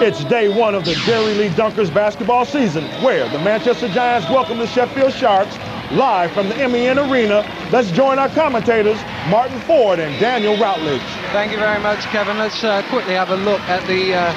It's day one of the Dairy Lee Dunkers basketball season, where the Manchester Giants welcome the Sheffield Sharks live from the MEN Arena. Let's join our commentators, Martin Ford and Daniel Routledge. Thank you very much, Kevin. Let's quickly have a look at the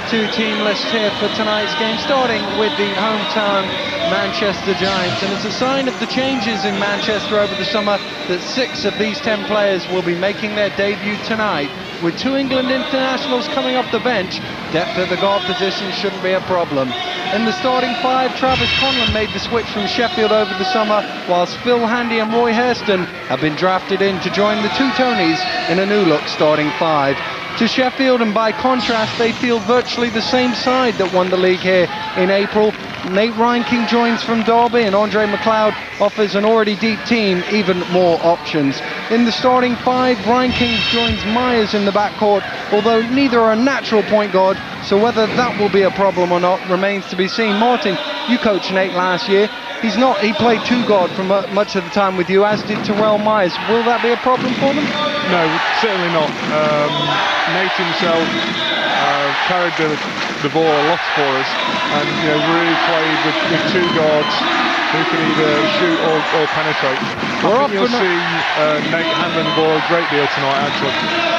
two-team list here for tonight's game, starting with the hometown Manchester Giants. And it's a sign of the changes in Manchester over the summer that 6 of these 10 players will be making their debut tonight. With 2 England internationals coming off the bench, depth at the guard position shouldn't be a problem. In the starting 5, Travis Conlon made the switch from Sheffield over the summer, whilst Phil Handy and Roy Hairston have been drafted in to join the 2 Tonys in a new-look starting 5. To Sheffield, and by contrast, they feel virtually the same side that won the league here in April. Nate Reinking joins from Derby, and Andre McLeod offers an already deep team even more options. In the starting 5, Reinking joins Myers in the backcourt, although neither are a natural point guard, so whether that will be a problem or not remains to be seen. Martin, you coached Nate last year. He played 2 guard for much of the time with you, as did Terrell Myers. Will that be a problem for them? No, certainly not. Nate himself carried the ball a lot for us, and really played with 2 guards who can either shoot or penetrate. I think you'll see Nate handling the ball a great deal tonight, actually.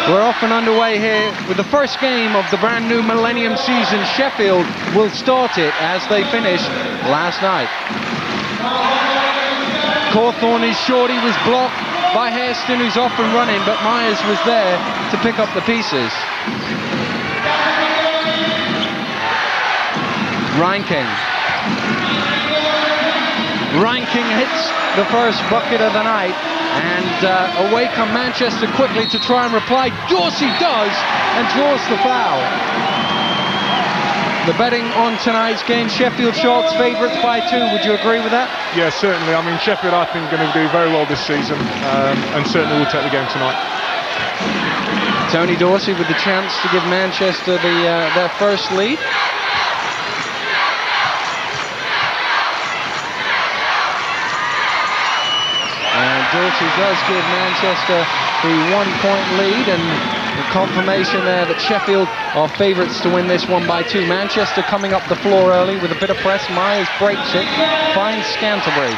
We're off and underway here with the first game of the brand new Millennium season. Sheffield will start it as they finished last night. Cawthorne is short. He was blocked by Hairston, who's off and running, but Myers was there to pick up the pieces. Reinking hits the first bucket of the night, and away come Manchester quickly to try and reply. Dorsey does, and draws the foul. The betting on tonight's game, Sheffield Sharks favourites by 2. Would you agree with that? Yeah, certainly. I mean, Sheffield, I think, are going to do very well this season, and certainly will take the game tonight. Tony Dorsey with the chance to give Manchester their first lead. And Dorsey does give Manchester the 1-point lead, and the confirmation there that Sheffield are favourites to win this one by 2. Manchester coming up the floor early with a bit of press. Myers breaks it, finds Scantlebury.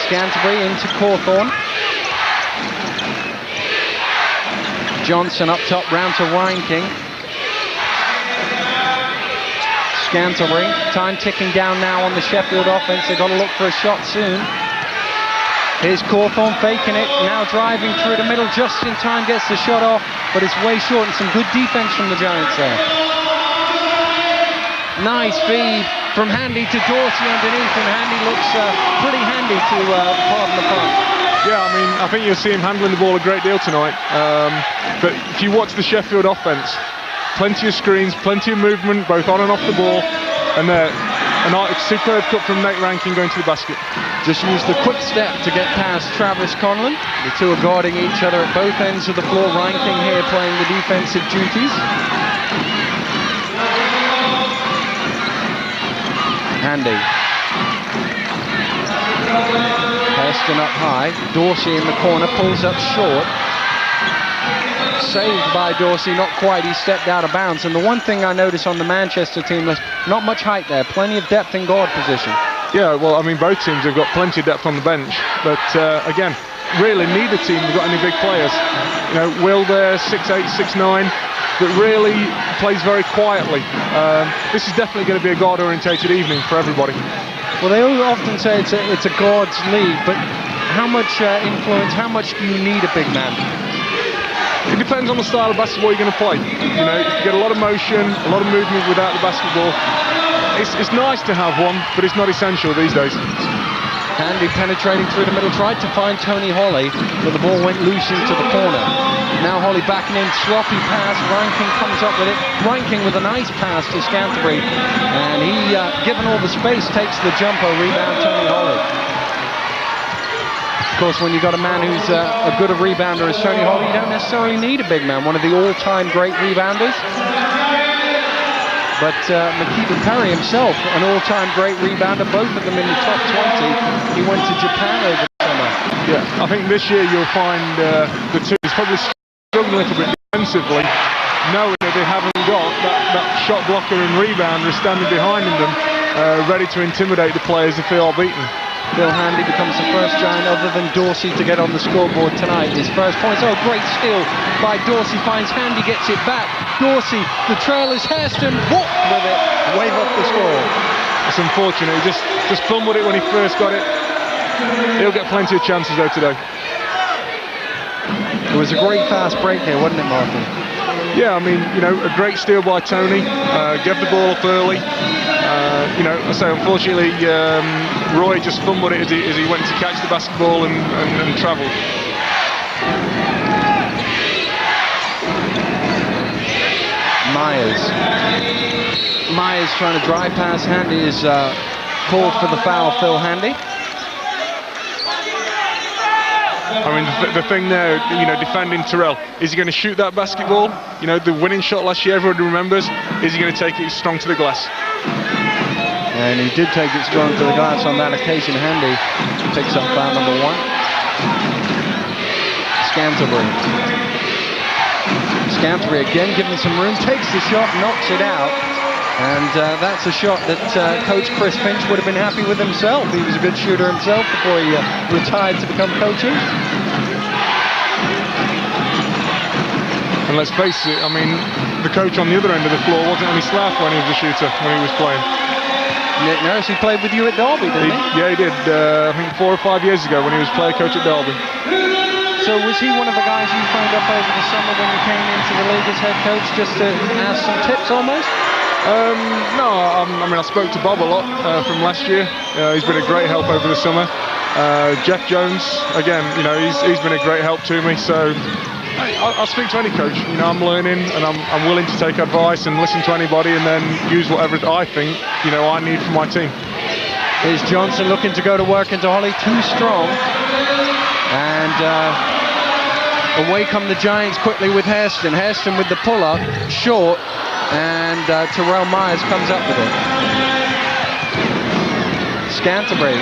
Scantlebury into Cawthorne. Johnson up top, round to Reinking. Scantlebury, time ticking down now on the Sheffield offense. They've got to look for a shot soon. Here's Cawthorne faking it, now driving through the middle, just in time, gets the shot off, but it's way short, and some good defense from the Giants there. Nice feed from Handy to Dorsey underneath, and Handy looks pretty handy, to pardon the pun. Yeah, I mean, I think you'll see him handling the ball a great deal tonight. But if you watch the Sheffield offense, plenty of screens, plenty of movement, both on and off the ball, and a superb cut from Nate Reinking going to the basket. Just used the quick step to get past Travis Conlon. The 2 are guarding each other at both ends of the floor. Reinking here playing the defensive duties. Handy. Hairston up high. Dorsey in the corner, pulls up short. Saved by Dorsey, not quite. He stepped out of bounds. And the one thing I notice on the Manchester team list, not much height there, plenty of depth in guard position. Yeah, well, I mean, both teams have got plenty of depth on the bench, but again, really neither team have got any big players. Will there, 6'8", 6'9", but really plays very quietly. This is definitely going to be a guard-orientated evening for everybody. Well, they often say it's a guards league, but how much influence, how much do you need a big man? It depends on the style of basketball you're going to play. If you get a lot of motion, a lot of movement without the basketball, it's nice to have one, but it's not essential these days. Handy penetrating through the middle, tried to find Tony Holly, but the ball went loose into the corner. Now Holly backing in, sloppy pass. Reinking comes up with it. Reinking with a nice pass to Scantlebury, and he, given all the space, takes the jumper. Rebound Tony Holly. Of course, when you've got a man who's a good a rebounder as Tony Holly, you don't necessarily need a big man. One of the all-time great rebounders. But McKeever Perry himself, an all-time great rebounder, both of them in the top 20. He went to Japan over the summer. Yeah, I think this year you'll find the 2 is probably struggling a little bit defensively, knowing that they haven't got that shot blocker and rebounder standing behind them, ready to intimidate the players if they are beaten. Phil Handy becomes the first Giant other than Dorsey to get on the scoreboard tonight. His first points. Oh, great steal by Dorsey. Finds Handy, gets it back. Dorsey, the trail is Hairston. Walk with it. Wave up the score. It's unfortunate. He just fumbled it when he first got it. He'll get plenty of chances though today. It was a great fast break there, wasn't it, Martin? Yeah, I mean, you know, a great steal by Tony. Gave the ball up early. You know, I say unfortunately, Roy just fumbled it as he went to catch the basketball and travelled. Myers trying to drive past Handy is called for the foul. Phil Handy. I mean, the thing there, you know, defending Terrell, is he going to shoot that basketball? You know, the winning shot last year, everybody remembers. Is he going to take it strong to the glass? And he did take it strong to the glass on that occasion. Handy picks up foul number 1. Scantlebury again given some room, takes the shot, knocks it out. And that's a shot that Coach Chris Finch would have been happy with himself. He was a good shooter himself before he retired to become coaching. And let's face it, I mean, the coach on the other end of the floor wasn't any slack when he was a shooter, when he was playing. Nick Nurse, he played with you at Derby, didn't he? Yeah, he did. I think 4 or 5 years ago when he was player coach at Derby. So was he one of the guys you phoned up over the summer when you came into the league as head coach, just to ask some tips almost? No, I mean, I spoke to Bob a lot from last year. He's been a great help over the summer. Jeff Jones, again, you know, he's been a great help to me. So I'll speak to any coach. You know, I'm learning and I'm willing to take advice and listen to anybody and then use whatever I think, you know, I need for my team. Here's Johnson looking to go to work into Holly, too strong. And away come the Giants quickly with Hairston. Hairston with the pull-up, short. And Terrell Myers comes up with it. Scantlebury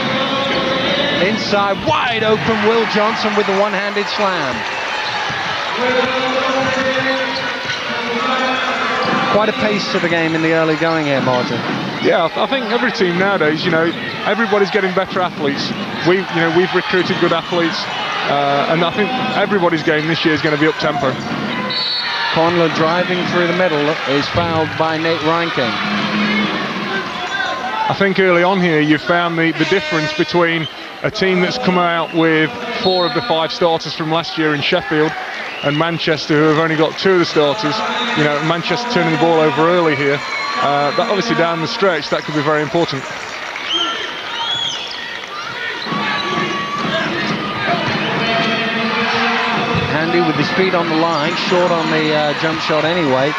inside, wide open. Will Johnson with the one-handed slam. Quite a pace to the game in the early going here, Martin. Yeah, I think every team nowadays, you know, everybody's getting better athletes. We've recruited good athletes, and I think everybody's game this year is going to be up-tempo. Conlon driving through the middle is fouled by Nate Reinking. I think early on here you've found the difference between a team that's come out with 4 of the 5 starters from last year in Sheffield and Manchester, who have only got 2 of the starters. You know, Manchester turning the ball over early here. That obviously down the stretch, that could be very important. Handy with his feet on the line, short on the jump shot anyway.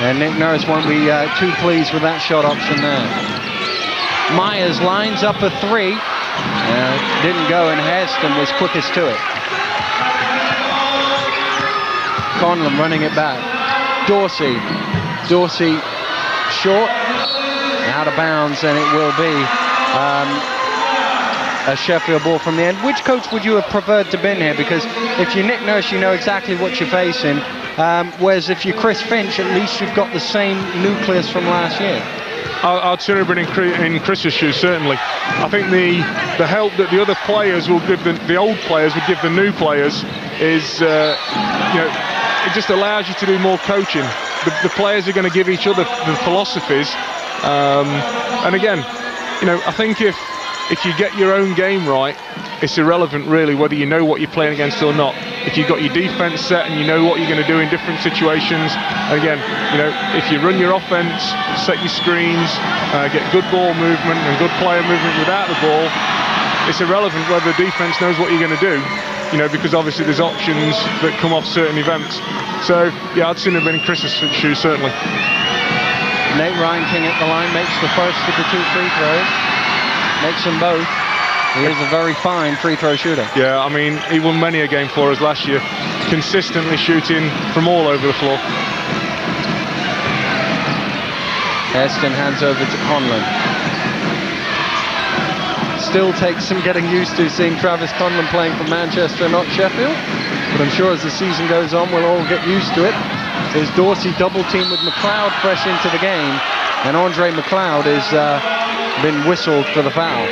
And Nick Nurse won't be too pleased with that shot option there. Myers lines up a 3. Didn't go, and Hairston was quickest to it. Conlon running it back. Dorsey short, out of bounds, and it will be a Sheffield ball from the end. Which coach would you have preferred to been here? Because if you're Nick Nurse, you know exactly what you're facing. Whereas if you're Chris Finch, at least you've got the same nucleus from last year. I'd sooner have been in Chris's shoes, certainly. I think the help that the other players will give the old players would give the new players is, you know, it just allows you to do more coaching. The players are going to give each other the philosophies, and again, you know, I think if you get your own game right, it's irrelevant really whether you know what you're playing against or not. If you've got your defense set and you know what you're going to do in different situations, and again, you know, if you run your offense, set your screens, get good ball movement and good player movement without the ball, it's irrelevant whether the defense knows what you're going to do, you know, because obviously there's options that come off certain events. So yeah, I'd sooner have been in Chris's shoes, certainly. Nate Reinking at the line makes the first of the 2 free throws. Makes them both. He is a very fine free throw shooter. Yeah, I mean, he won many a game for us last year, consistently shooting from all over the floor. Hairston hands over to Conlon. Still takes some getting used to seeing Travis Conlon playing for Manchester, not Sheffield. But I'm sure as the season goes on, we'll all get used to it. There's Dorsey double team with McLeod fresh into the game, and Andre McLeod has been whistled for the foul.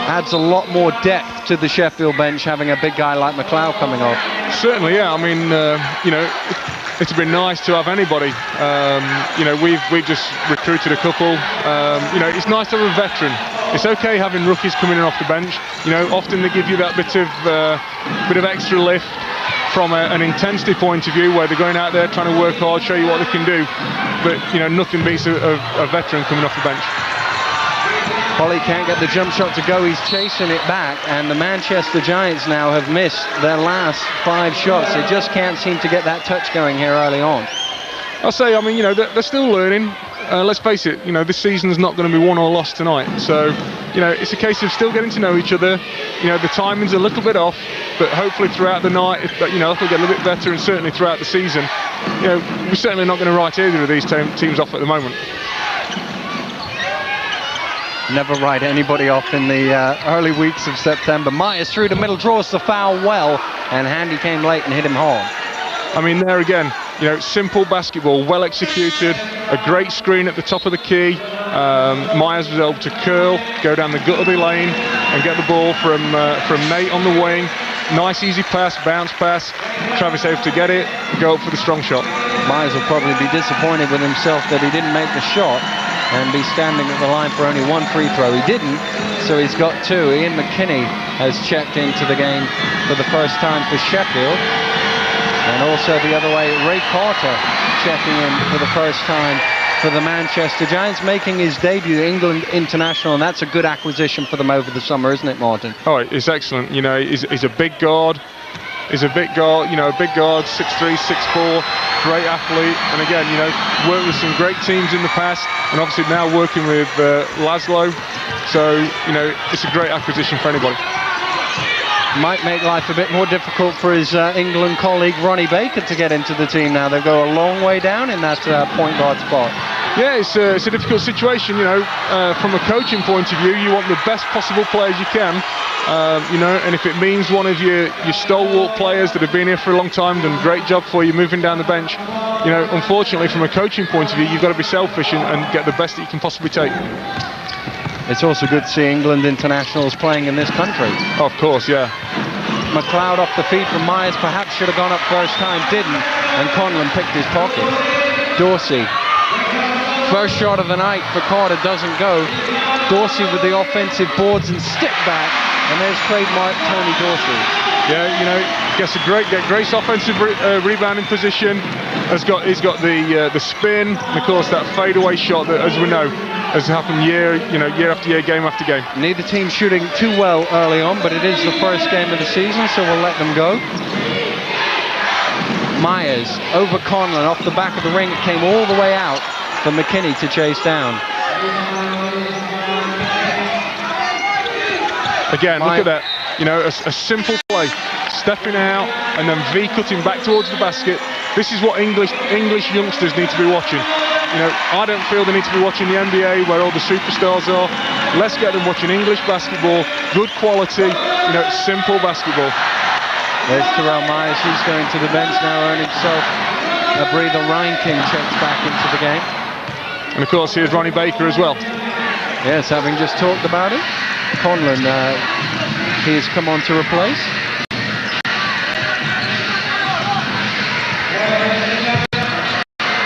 Adds a lot more depth to the Sheffield bench having a big guy like McLeod coming off. Certainly, yeah. I mean, you know, it's been nice to have anybody. You know, we've just recruited a couple. You know, it's nice to have a veteran. It's okay having rookies coming in off the bench. You know, often they give you that bit of extra lift from an intensity point of view, where they're going out there trying to work hard, show you what they can do. But you know, nothing beats a veteran coming off the bench. Holly can't get the jump shot to go, he's chasing it back, and the Manchester Giants now have missed their last 5 shots. They just can't seem to get that touch going here early on. I'll say, I mean, you know, they're still learning. Let's face it, you know, this season's not going to be won or lost tonight. So, you know, it's a case of still getting to know each other. You know, the timing's a little bit off, but hopefully throughout the night, you know, it'll get a little bit better, and certainly throughout the season. You know, we're certainly not going to write either of these teams off at the moment. Never write anybody off in the early weeks of September. Myers through the middle, draws the foul well, and Handy came late and hit him hard. I mean, there again, you know, simple basketball, well executed, a great screen at the top of the key. Myers was able to curl, go down the gut of the lane, and get the ball from Nate on the wing. Nice easy pass, bounce pass. Travis able to get it, go up for the strong shot. Myers will probably be disappointed with himself that he didn't make the shot and be standing at the line for only 1 free throw. He didn't, so he's got 2. Ian McKinney has checked into the game for the first time for Sheffield. And also the other way, Ray Carter checking in for the first time for the Manchester Giants, making his debut England international, and that's a good acquisition for them over the summer, isn't it, Martin? Oh, it's excellent. You know, he's a big guard. He's a big guard, you know, a big guard, 6'3", 6'4", great athlete. And again, you know, worked with some great teams in the past, and obviously now working with Laszlo. So, you know, it's a great acquisition for anybody. Might make life a bit more difficult for his England colleague Ronnie Baker to get into the team now. They'll go a long way down in that point guard spot. Yeah, it's a difficult situation, you know. From a coaching point of view, you want the best possible players you can, you know, and if it means one of your stalwart players that have been here for a long time, done a great job for you moving down the bench, you know, unfortunately from a coaching point of view, you've got to be selfish and get the best that you can possibly take. It's also good to see England internationals playing in this country. Oh, of course, yeah. McLeod off the feed from Myers, perhaps should have gone up first time, didn't, and Conlon picked his pocket. Dorsey. First shot of the night for Carter doesn't go. Dorsey with the offensive boards and stick back, and there's trademark Tony Dorsey. Yeah, you know, gets a great offensive rebounding position. He's got the spin, and of course that fadeaway shot that, as we know, has happened year after year, game after game. Neither team shooting too well early on, but it is the first game of the season, so we'll let them go. Myers over Conlon off the back of the ring. It came all the way out for McKinney to chase down. Again, look at that. You know, a simple play, stepping out and then V-cutting back towards the basket. This is what English youngsters need to be watching. You know, I don't feel they need to be watching the NBA where all the superstars are. Let's get them watching English basketball, good quality, you know, simple basketball. There's Terrell Myers. He's going to the bench now, earning himself a breather. Ryan King checks back into the game. And of course, here's Ronnie Baker as well. Yes, having just talked about it. Conlon, he has come on to replace.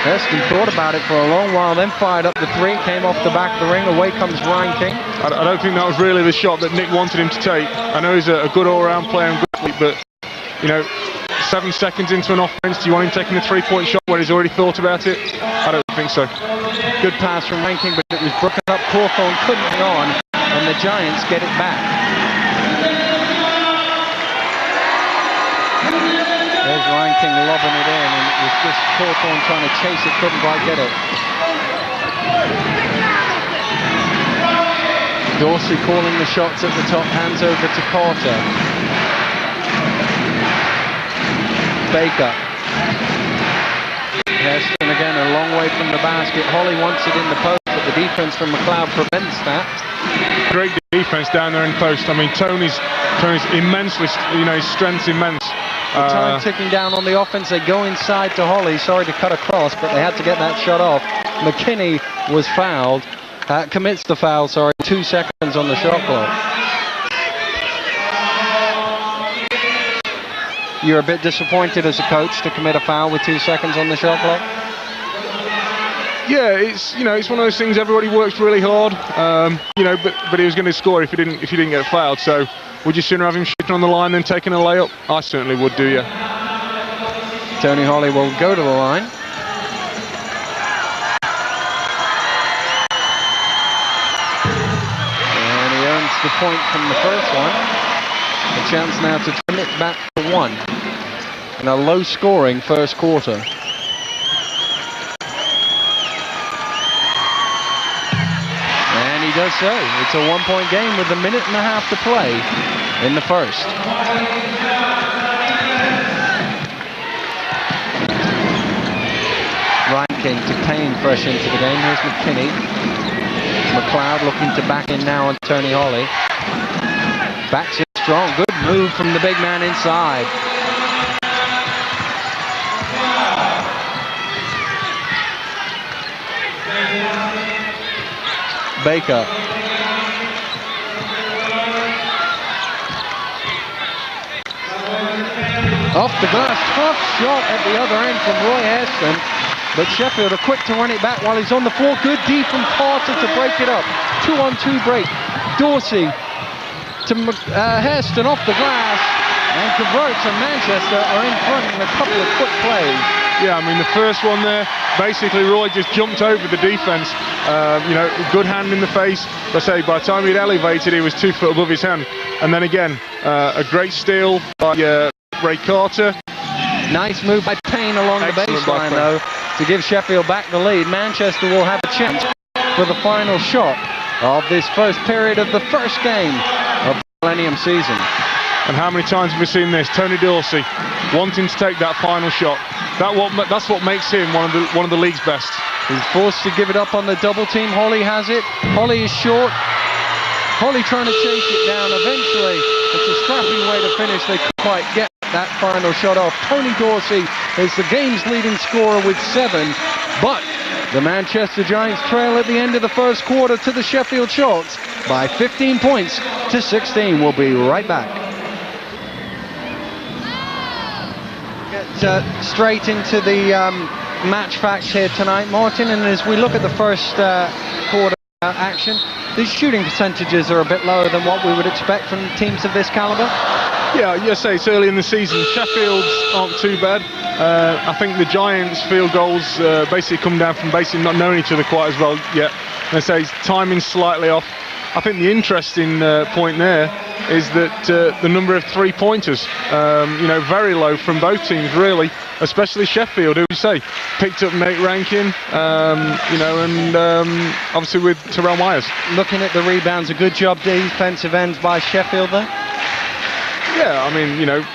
Heston thought about it for a long while, then fired up the 3, came off the back of the ring. Away comes Ryan King. I don't think that was really the shot that Nick wanted him to take. I know he's a good all-round player and good athlete, but, you know, 7 seconds into an offense, do you want him taking a 3-point shot when he's already thought about it? I don't think so. Good pass from Ryan King, but it was broken up. Cawthorne couldn't hang on, and the Giants get it back. There's Ryan King lobbing it in, and it was just Cawthorne trying to chase it, couldn't quite get it. Dorsey calling the shots at the top, hands over to Carter. Baker. Heston again a long way from the basket. Holly wants it in the post, but the defense from McLeod prevents that. Great defense down there in post. I mean, Tony's immensely, you know, his strength's immense. The time ticking down on the offense. They go inside to Holly. Sorry to cut across, but they had to get that shot off. McKinney was fouled. Commits the foul, sorry. 2 seconds on the shot clock. You're a bit disappointed as a coach to commit a foul with 2 seconds on the shot clock? Yeah, it's it's one of those things. Everybody works really hard, but he was going to score if he didn't get fouled. So would you sooner have him shooting on the line than taking a layup? I certainly would do, yeah. Tony Holly will go to the line. And he earns the point from the first one. A chance now to turn it back to 1 in a low-scoring first quarter. And he does so. It's a 1-point game with 1.5 minutes to play in the first. Reinking to Payne fresh into the game. Here's McKinney. McLeod looking to back in now on Tony Holly. Backs it strong. Good move from the big man inside. Baker. Off the glass. Tough shot at the other end from Roy Hairston. But Sheffield are quick to run it back while he's on the floor. Good D from Carter to break it up. 2-on-2 break. Dorsey to Hairston off the glass and converts, and Manchester are in front in a couple of quick plays. Yeah, I mean, the first one there, basically Roy just jumped over the defense. Good hand in the face. I say, by the time he'd elevated, he was 2 foot above his hand. And then again, a great steal by Ray Carter. Nice move by Payne along the baseline, though, to give Sheffield back the lead. Manchester will have a chance for the final shot of this first period of the first game of the Millennium season. And how many times have we seen this? Tony Dorsey wanting to take that final shot. That's what makes him one of the league's best. He's forced to give it up on the double team. Holly has it. Holly is short. Holly trying to chase it down. Eventually, it's a scrappy way to finish. They couldn't quite get that final shot off. Tony Dorsey is the game's leading scorer with 7, but the Manchester Giants trail at the end of the first quarter to the Sheffield Sharks by 15 points to 16. We'll be right back. Get straight into the match facts here tonight, Martin, and as we look at the first quarter action, these shooting percentages are a bit lower than what we would expect from teams of this caliber. Yeah, you say it's early in the season. Sheffield's aren't too bad. I think the Giants' field goals basically come down from basically not knowing each other quite as well yet. And I say timing's slightly off. I think the interesting point there is that the number of three-pointers, very low from both teams, really, especially Sheffield, who, picked up Nate Rankin, and obviously with Terrell Myers. Looking at the rebounds, a good job defensive ends by Sheffield there. Yeah, I mean, a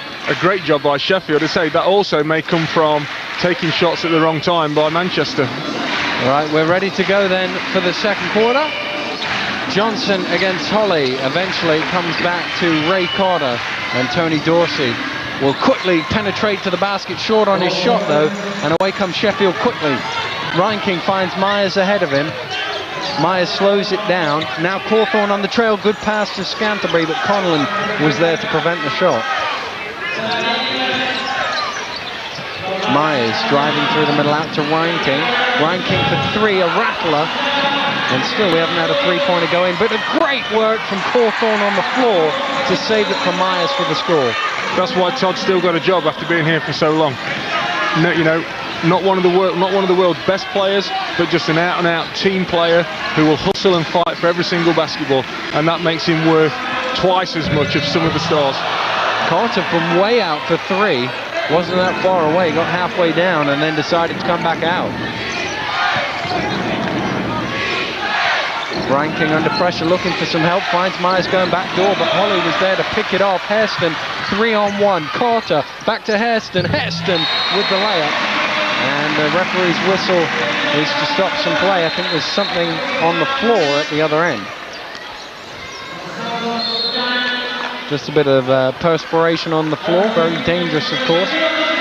great job by Sheffield. I say that also may come from taking shots at the wrong time by Manchester. All right, we're ready to go then for the second quarter. Johnson against Holly. Eventually comes back to Ray Carter, and Tony Dorsey will quickly penetrate to the basket, short on his shot though, and away comes Sheffield quickly. Reinking finds Myers ahead of him. Myers slows it down. Now Cawthorn on the trail. Good pass to Scantlebury, but Conlon was there to prevent the shot. Myers driving through the middle out to Reinking. Reinking for 3, a rattler. And still we haven't had a three-pointer going, but a great work from Cawthorn on the floor to save it for Myers for the score. That's why Todd's still got a job after being here for so long. Not one of the world's best players, but just an out-and-out team player who will hustle and fight for every single basketball, and that makes him worth twice as much of some of the stars. Carter from way out for 3, wasn't that far away, got halfway down and then decided to come back out. Reinking under pressure, looking for some help, finds Myers going back door, but Holly was there to pick it off. Hairston, 3-on-1. Carter, back to Hairston. Hairston with the layup. And the referee's whistle is to stop some play. I think there's something on the floor at the other end. Just a bit of perspiration on the floor, very dangerous, of course.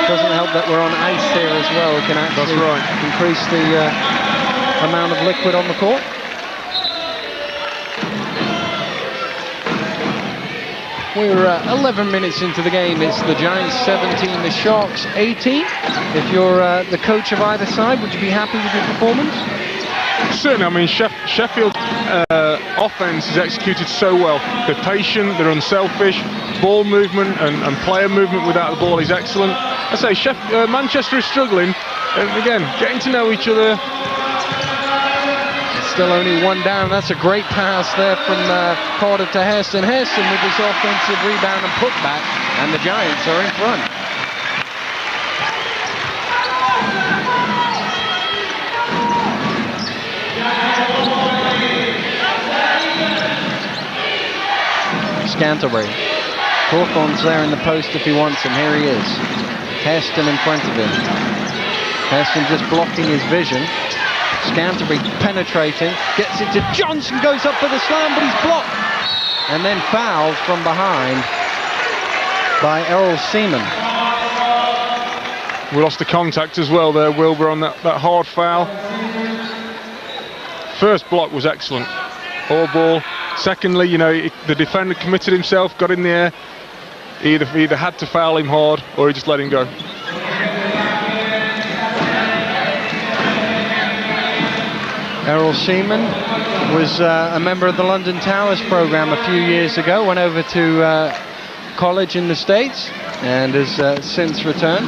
Doesn't help that we're on ice here as well. It can actually increase the amount of liquid on the court. We're 11 minutes into the game. It's the Giants 17, the Sharks 18. If you're the coach of either side, would you be happy with your performance? Certainly. I mean, Sheffield offense is executed so well. They're patient, they're unselfish. Ball movement and player movement without the ball is excellent. I say Manchester is struggling, and again, getting to know each other. Still only one down. That's a great pass there from Carter to Hairston. Hairston with his offensive rebound and putback, and the Giants are in front. Scantlebury. Hawthorne's there in the post if he wants him. Here he is. Hairston in front of him. Hairston just blocking his vision. Scantlebury penetrating, gets it to Johnson, goes up for the slam, but he's blocked. And then fouled from behind by Errol Seaman. We lost the contact as well there, Wilbur, on that hard foul. First block was excellent. All ball. Secondly, you know, the defender committed himself, got in the air. He either had to foul him hard or he just let him go. Errol Seaman was a member of the London Towers program a few years ago, went over to college in the States and has since returned.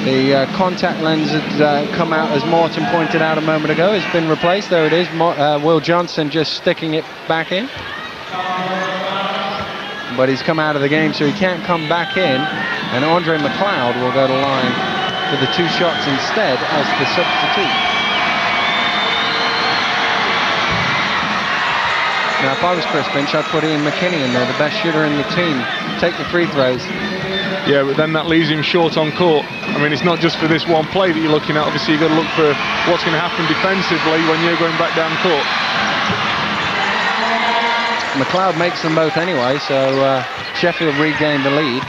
The contact lens had come out, as Martin pointed out a moment ago, has been replaced. There it is, Will Johnson just sticking it back in. But he's come out of the game, so he can't come back in. And Andre McLeod will go to line for the 2 shots instead as the substitute. Now, if I was Chris Finch, I'd put Ian McKinney in there, the best shooter in the team. Take the free throws. Yeah, but then that leaves him short on court. I mean, it's not just for this one play that you're looking at. Obviously, you've got to look for what's going to happen defensively when you're going back down court. McLeod makes them both anyway, so Sheffield regained the lead.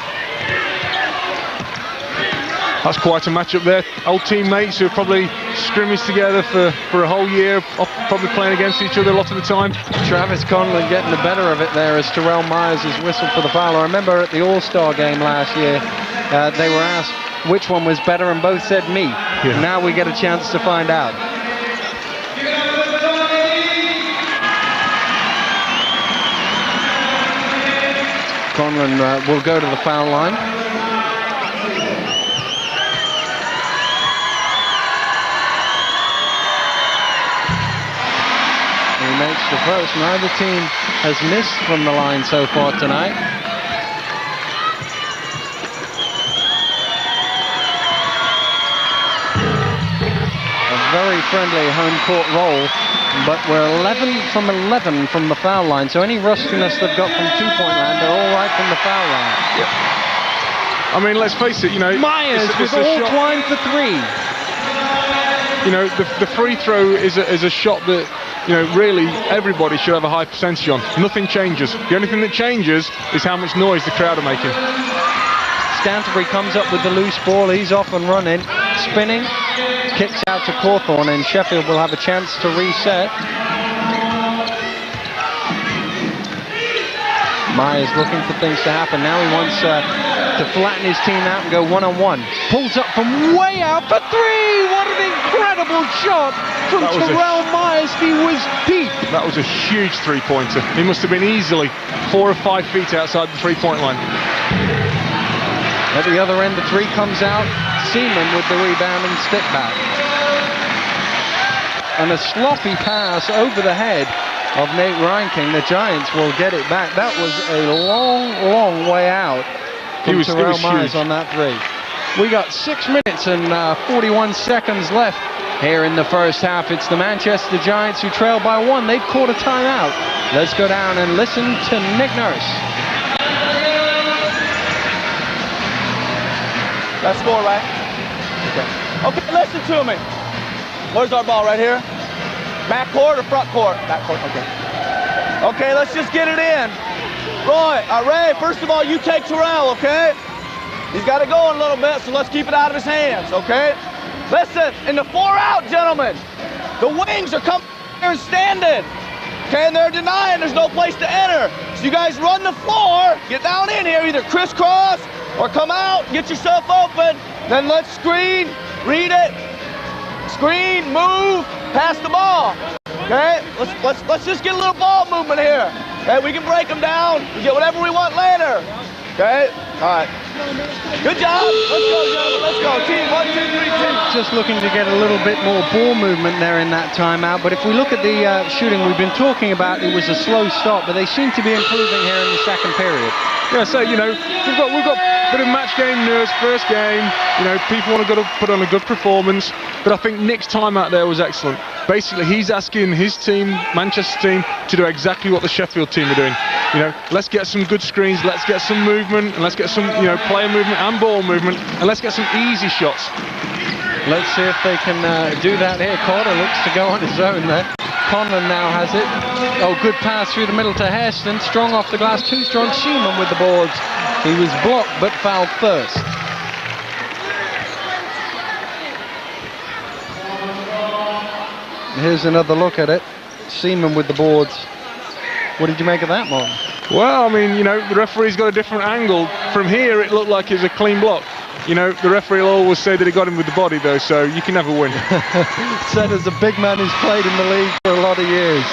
That's quite a matchup there. Old teammates who have probably scrimmaged together for a whole year, probably playing against each other a lot of the time. Travis Conlon getting the better of it there as Terrell Myers is whistled for the foul. I remember at the All-Star game last year, they were asked which one was better, and both said me. Yeah. Now we get a chance to find out. Conlon will go to the foul line. He makes the first. Neither team has missed from the line so far tonight. A very friendly home court roll, but we're 11 from 11 from the foul line, so any rustiness they've got from 2-point land, they're all right from the foul line. Yeah. I mean, let's face it, you know, Myers with all twine for 3. You know, the free throw is a shot that, you know, really everybody should have a high percentage on. Nothing changes. The only thing that changes is how much noise the crowd are making. Scantlebury comes up with the loose ball. He's off and running, spinning, kicks out to Cawthorne, and Sheffield will have a chance to reset. Myers looking for things to happen. Now he wants to flatten his team out and go one-on-one. Pulls up from way out for 3! What an incredible shot from Terrell Myers. He was deep. That was a huge three-pointer. He must have been easily 4 or 5 feet outside the three-point line. At the other end, the 3 comes out. Seaman with the rebound and step back. And a sloppy pass over the head of Nate Reinking. The Giants will get it back. That was a long, long way out from Terrell Myers on that 3. We got 6 minutes and 41 seconds left here in the first half. It's the Manchester Giants who trail by 1. They've caught a timeout. Let's go down and listen to Nick Nurse. That's score, right? Okay, listen to me. Where's our ball? Right here? Back court or front court? Back court, okay. Okay, let's just get it in. Ray, first of all, you take Terrell, okay? He's got it going a little bit, so let's keep it out of his hands, okay? Listen, in the 4-out, gentlemen, the wings are coming here and standing, okay? And they're denying there's no place to enter. So you guys run the floor, get down in here, either crisscross or come out, get yourself open, then let's screen, read it, screen, move, pass the ball, okay? Let's just get a little ball movement here. Okay, we can break them down, we get whatever we want later. Okay, all right. Good job. Let's go, gentlemen. Let's go. Team 1, 2, 3, 2. Just looking to get a little bit more ball movement there in that timeout. But if we look at the shooting we've been talking about, it was a slow start, but they seem to be improving here in the second period. Yeah, so, you know, we've got a bit of match game nerves, first game. You know, people want to put on a good performance. But I think Nick's timeout there was excellent. Basically, he's asking his team, Manchester team, to do exactly what the Sheffield team are doing. You know, let's get some good screens, let's get some movement, and let's get some, you know, player movement and ball movement, and let's get some easy shots. Let's see if they can do that here. Carter looks to go on his own there. Conlon now has it. Oh, good pass through the middle to Hairston. Strong off the glass, too strong. Seaman with the boards. He was blocked, but fouled first. Here's another look at it. Seaman with the boards. What did you make of that, Martin? Well, I mean, you know, the referee's got a different angle. From here, it looked like it was a clean block. You know, the referee will always say that he got him with the body, though, so you can never win. Said as a big man who's played in the league for a lot of years.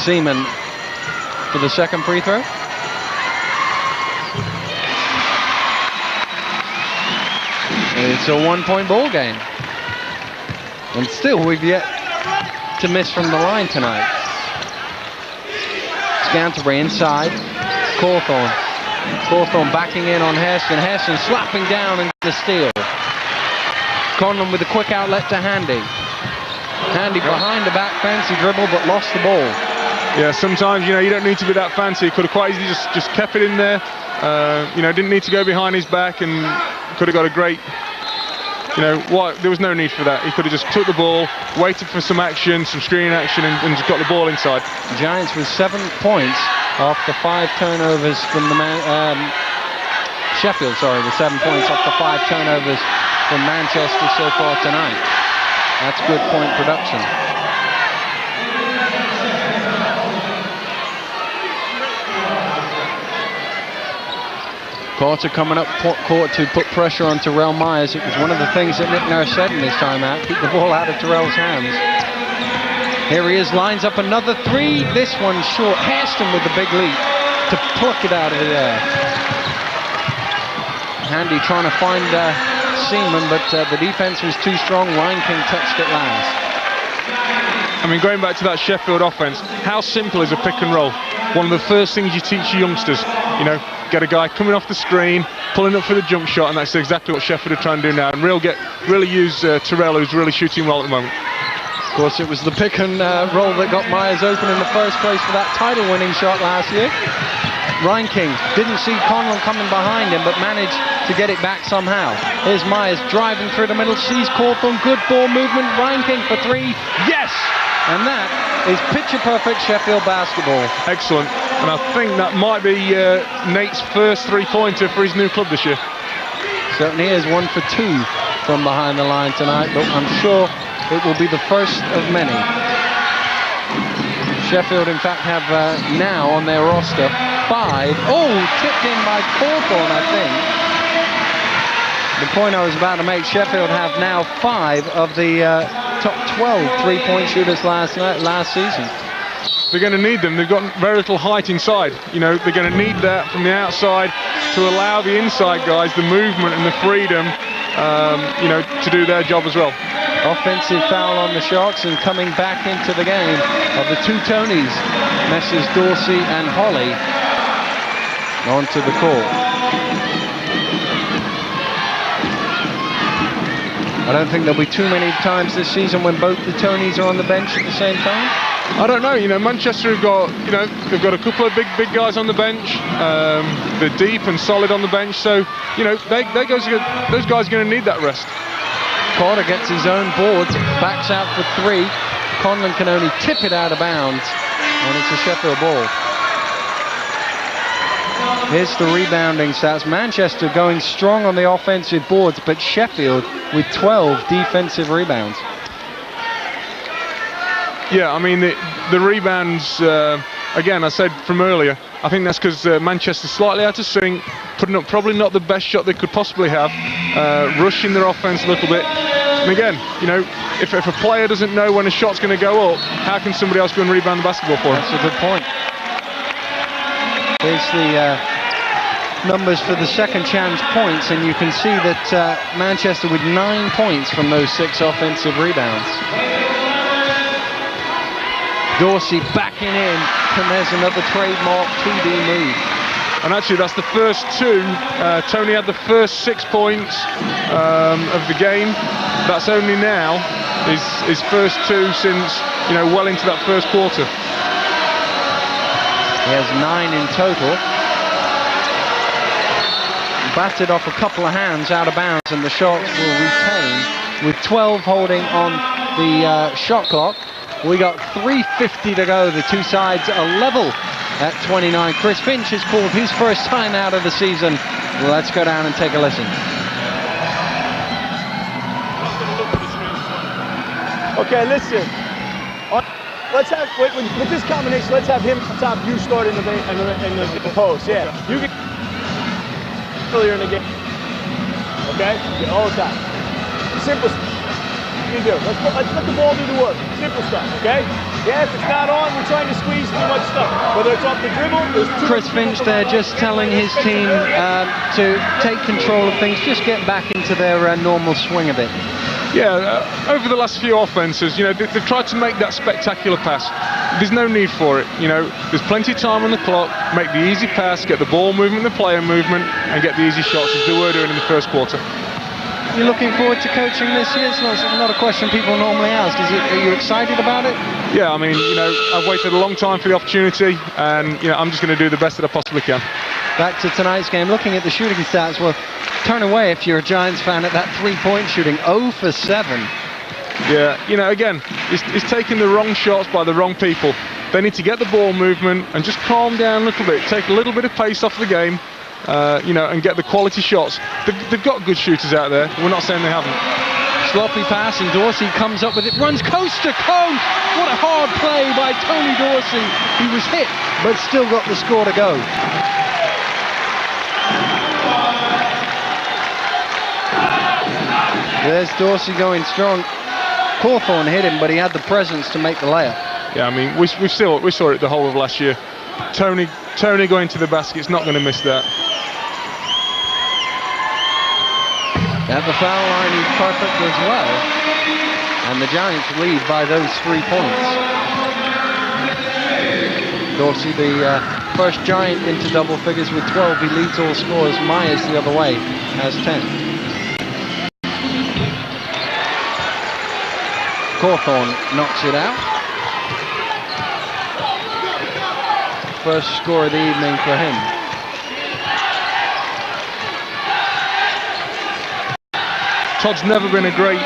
Seaman for the second free throw. It's a one-point ball game. And still, we've yet to miss from the line tonight. Scantlebury inside. Cawthorne. Cawthorne backing in on Hairston. Hairston slapping down and the steal. Conlon with a quick outlet to Handy. Handy behind the back fence. He dribbled but lost the ball. Yeah, sometimes, you know, you don't need to be that fancy. He could have quite easily just kept it in there. You know, didn't need to go behind his back and could have got a great... You know, there was no need for that. He could have just took the ball, waited for some action, some screening action, and just got the ball inside. Giants with 7 points after 5 turnovers from the Sheffield, sorry, with 7 points off the 5 turnovers from Manchester so far tonight. That's good point production. Carter coming up court to put pressure on Terrell Myers. It was one of the things that Nick Nurse said in his timeout, keep the ball out of Terrell's hands. Here he is, lines up another 3. This one's short. Hairston with the big leap to pluck it out of the air. Handy trying to find Seaman, but the defense was too strong. Ryan King touched it last. I mean, going back to that Sheffield offense, how simple is a pick and roll? One of the first things you teach your youngsters, you know, get a guy coming off the screen, pulling up for the jump shot, and that's exactly what Sheffield are trying to do now. And really use Terrell, who's really shooting well at the moment. Of course, it was the pick and roll that got Myers open in the first place for that title-winning shot last year. Ryan King didn't see Conlon coming behind him, but managed to get it back somehow. Here's Myers driving through the middle, sees Cawthorne, good ball movement. Ryan King for 3, yes! And that is picture-perfect Sheffield basketball. Excellent. And I think that might be Nate's first three-pointer for his new club this year. Certainly is 1 for 2 from behind the line tonight, but I'm sure it will be the first of many. Sheffield, in fact, have now on their roster 5. Oh, tipped in by Cawthorne, I think. The point I was about to make, Sheffield have now 5 of the top 12 three-point shooters last season. They're going to need them. They've got very little height inside. You know, they're going to need that from the outside to allow the inside guys the movement and the freedom, you know, to do their job as well. Offensive foul on the Sharks, and coming back into the game of the 2 Tonys, Messrs Dorsey and Holly, onto the court. I don't think there'll be too many times this season when both the Tonys are on the bench at the same time. I don't know. You know, Manchester have got, you know, they've got a couple of big guys on the bench. They're deep and solid on the bench, so you know those guys are going to need that rest. Carter gets his own board, backs out for 3. Conlon can only tip it out of bounds, and it's a Sheffield ball. Here's the rebounding stats. Manchester going strong on the offensive boards, but Sheffield with 12 defensive rebounds. Yeah, I mean, the rebounds, again, I said from earlier, I think that's because Manchester's slightly out of sync, putting up probably not the best shot they could possibly have, rushing their offense a little bit. And again, you know, if a player doesn't know when a shot's going to go up, how can somebody else go and rebound the basketball for him? That's a good point. Here's the numbers for the second chance points, and you can see that Manchester with 9 points from those 6 offensive rebounds. Dorsey backing in, and there's another trademark 2D move. And actually, that's the first 2. Tony had the first 6 points of the game. That's only now his first 2 since, you know, well into that first quarter. He has 9 in total. Batted off a couple of hands out of bounds, and the Sharks will retain with 12 holding on the shot clock. We got 3:50 to go. The two sides are level at 29. Chris Finch has called his first time out of the season. Let's go down and take a listen. Okay, listen. Let's have, with this combination, let's have him on top, you start in the post. Yeah, you get earlier in the game. Okay? Get all the time. Simple stuff. You do. Let's let the ball do the work. Simple stuff, okay? Yeah, if it's not on, we're trying to squeeze too much stuff. Whether it's off the dribble, there's too Chris Finch there just telling his team to take control of things, just get back into their normal swing a bit. Yeah, over the last few offences, you know, they've tried to make that spectacular pass. There's no need for it, you know. There's plenty of time on the clock. Make the easy pass, get the ball movement, the player movement, and get the easy shots as they were doing in the first quarter. You're looking forward to coaching this year? It's not a question people normally ask. Are you excited about it? Yeah, I mean, you know, I've waited a long time for the opportunity, and, you know, I'm just going to do the best that I possibly can. Back to tonight's game, looking at the shooting stats, well, turn away if you're a Giants fan at that three-point shooting, 0 for 7. Yeah, you know, again, it's taking the wrong shots by the wrong people. They need to get the ball movement and just calm down a little bit, take a little bit of pace off the game, you know, and get the quality shots. They've got good shooters out there. We're not saying they haven't. Sloppy pass, and Dorsey comes up with it, runs coast to coast. What a hard play by Tony Dorsey. He was hit, but still got the score to go. There's Dorsey going strong. Cawthorn hit him, but he had the presence to make the layup. Yeah, I mean, we saw it the whole of last year. Tony going to the basket's not going to miss that. At the foul line, he's perfect as well. And the Giants lead by those 3 points. Dorsey, the first Giant into double figures with 12. He leads all scorers. Myers the other way has 10. Cawthorn knocks it out. First score of the evening for him. Todd's never been a great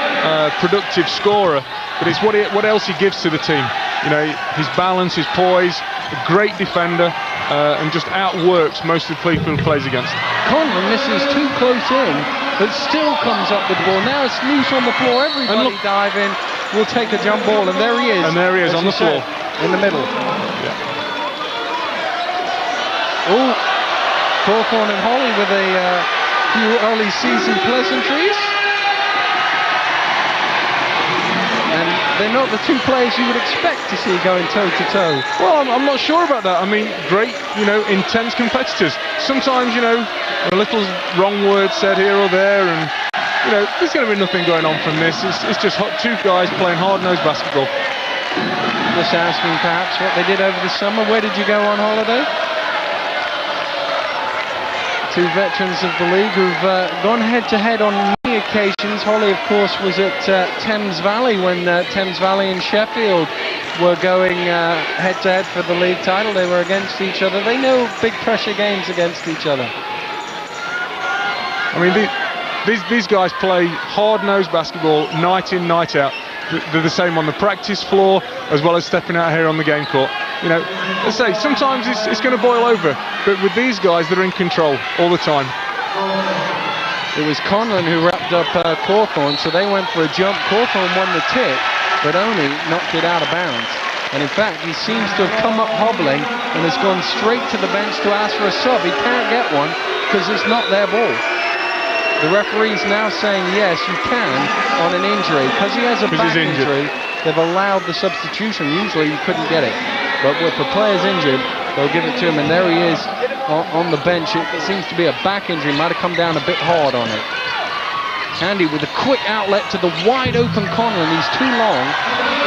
productive scorer, but it's what else he gives to the team. You know, his balance, his poise, a great defender, and just outworks most of the people he plays against. Conlon misses too close in, but still comes up with the ball. Now it's loose on the floor. Everybody dive in. Will take a jump ball, and there he is. And there he is on the floor. In the middle. Yeah. Oh, Cawthorn and Holly with a few early season pleasantries. And they're not the two players you would expect to see going toe-to-toe. Well, I'm not sure about that. I mean, great, you know, intense competitors. Sometimes, you know, a little wrong word said here or there, and, you know, there's going to be nothing going on from this. It's just two guys playing hard-nosed basketball. Just asking perhaps what they did over the summer. Where did you go on holiday? Two veterans of the league who've gone head-to-head on many occasions. Holly, of course, was at Thames Valley when Thames Valley and Sheffield were going head-to-head for the league title. They were against each other. They know big pressure games against each other. I mean, these guys play hard-nosed basketball night in, night out. They're the same on the practice floor as well as stepping out here on the game court. You know, let's say sometimes it's going to boil over, but with these guys, they're in control all the time. It was Conlon who wrapped up Cawthorn, so they went for a jump. Cawthorn won the tip, but only knocked it out of bounds. And in fact, he seems to have come up hobbling and has gone straight to the bench to ask for a sub. He can't get one because it's not their ball. The referee's now saying, yes, you can on an injury. Because he has a back injury, they've allowed the substitution. Usually you couldn't get it. But if the player's injured, they'll give it to him. And there he is on the bench. It seems to be a back injury. Might have come down a bit hard on it. Andy with a quick outlet to the wide open Conlon. He's too long.